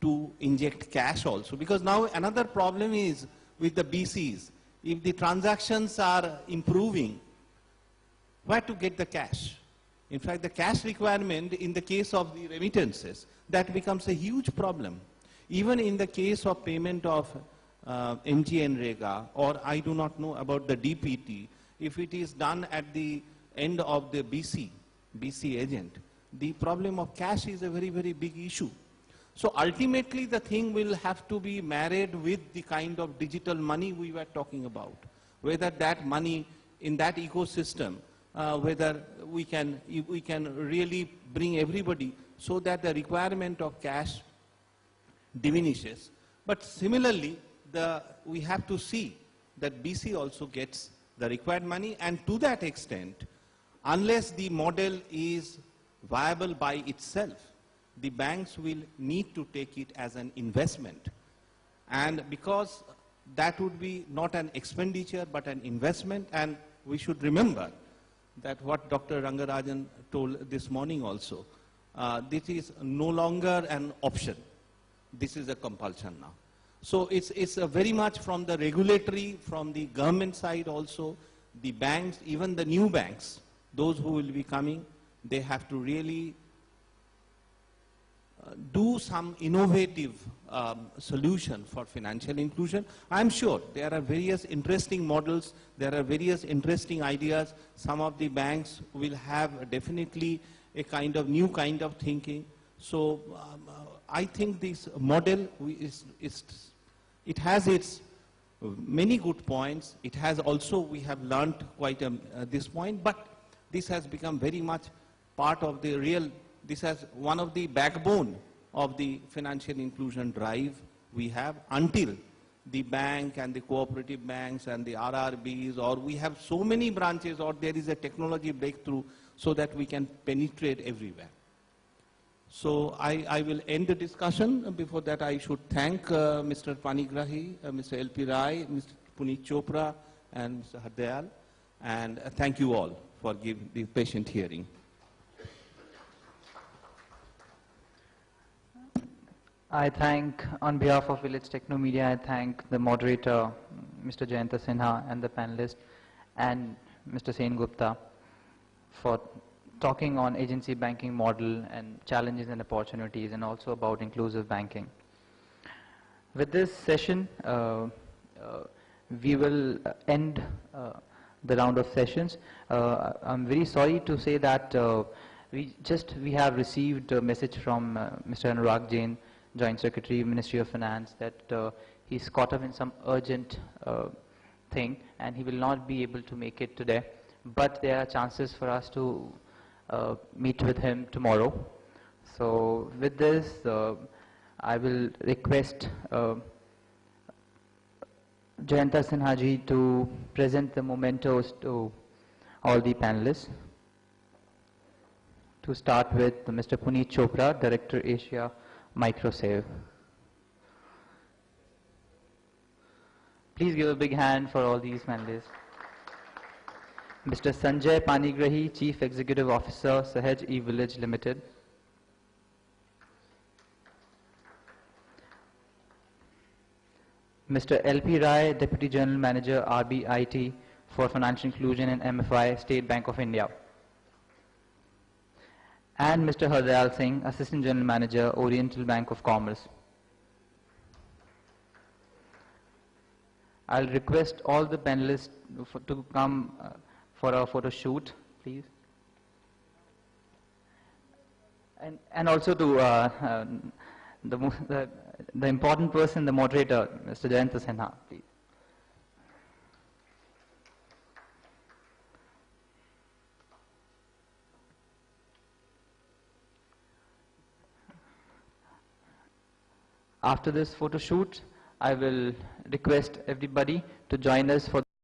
[SPEAKER 2] to inject cash also. Because now another problem is with the BCs, if the transactions are improving, where to get the cash? In fact, the cash requirement in the case of the remittances, that becomes a huge problem. Even in the case of payment of MGNREGA, or I do not know about the DPT, if it is done at the end of the BC agent, the problem of cash is a very, very big issue. So ultimately the thing will have to be married with the kind of digital money we were talking about. Whether that money in that ecosystem, whether we can really bring everybody so that the requirement of cash diminishes. But similarly, we have to see that BC also gets the required money, and to that extent, unless the model is viable by itself, the banks will need to take it as an investment. And because that would be not an expenditure but an investment, and we should remember that what Dr. Rangarajan told this morning also, this is no longer an option. This is a compulsion now. So it's very much from the regulatory, from the government side also, the banks, even the new banks, those who will be coming, they have to really do some innovative solution for financial inclusion. I'm sure there are various interesting models, there are various interesting ideas. Some of the banks will have definitely a kind of new kind of thinking. So I think this model it has its many good points. It has also, we have learnt quite this point, but this has become very much part of the real, this has one of the backbone of the financial inclusion drive we have, until the bank and the cooperative banks and the RRBs, or we have so many branches, or there is a technology breakthrough so that we can penetrate everywhere. So I will end the discussion. Before that, I should thank Mr. Panigrahi, Mr. L.P. Rai, Mr. Puneet Chopra, and Mr. Hardayal. And thank you all for giving the patient hearing.
[SPEAKER 11] I thank, on behalf of Village Techno Media, I thank the moderator, Mr. Jayanta Sinha, and the panelists, and Mr. Sen Gupta for talking on agency banking model and challenges and opportunities, and also about inclusive banking. With this session, we will end the round of sessions. I'm very sorry to say that we have received a message from Mr. Anurag Jain, Joint Secretary, Ministry of Finance, that he's caught up in some urgent thing and he will not be able to make it today. But there are chances for us to meet with him tomorrow. So with this, I will request Jayanta Sinha ji to present the mementos to all the panelists. To start with Mr. Puneet Chopra, Director Asia Microsave. Please give a big hand for all these panelists. Mr. Sanjay Panigrahi, Chief Executive Officer, Sahaj E-Village Limited. Mr. L.P. Rai, Deputy General Manager, RBIT for Financial Inclusion and MFI, State Bank of India. And Mr. Hardayal Singh, Assistant General Manager, Oriental Bank of Commerce. I'll request all the panelists to come for a photo shoot, please. And also to the important person, the moderator, Mr. Jayanta Sinha, please. After this photo shoot, I will request everybody to join us for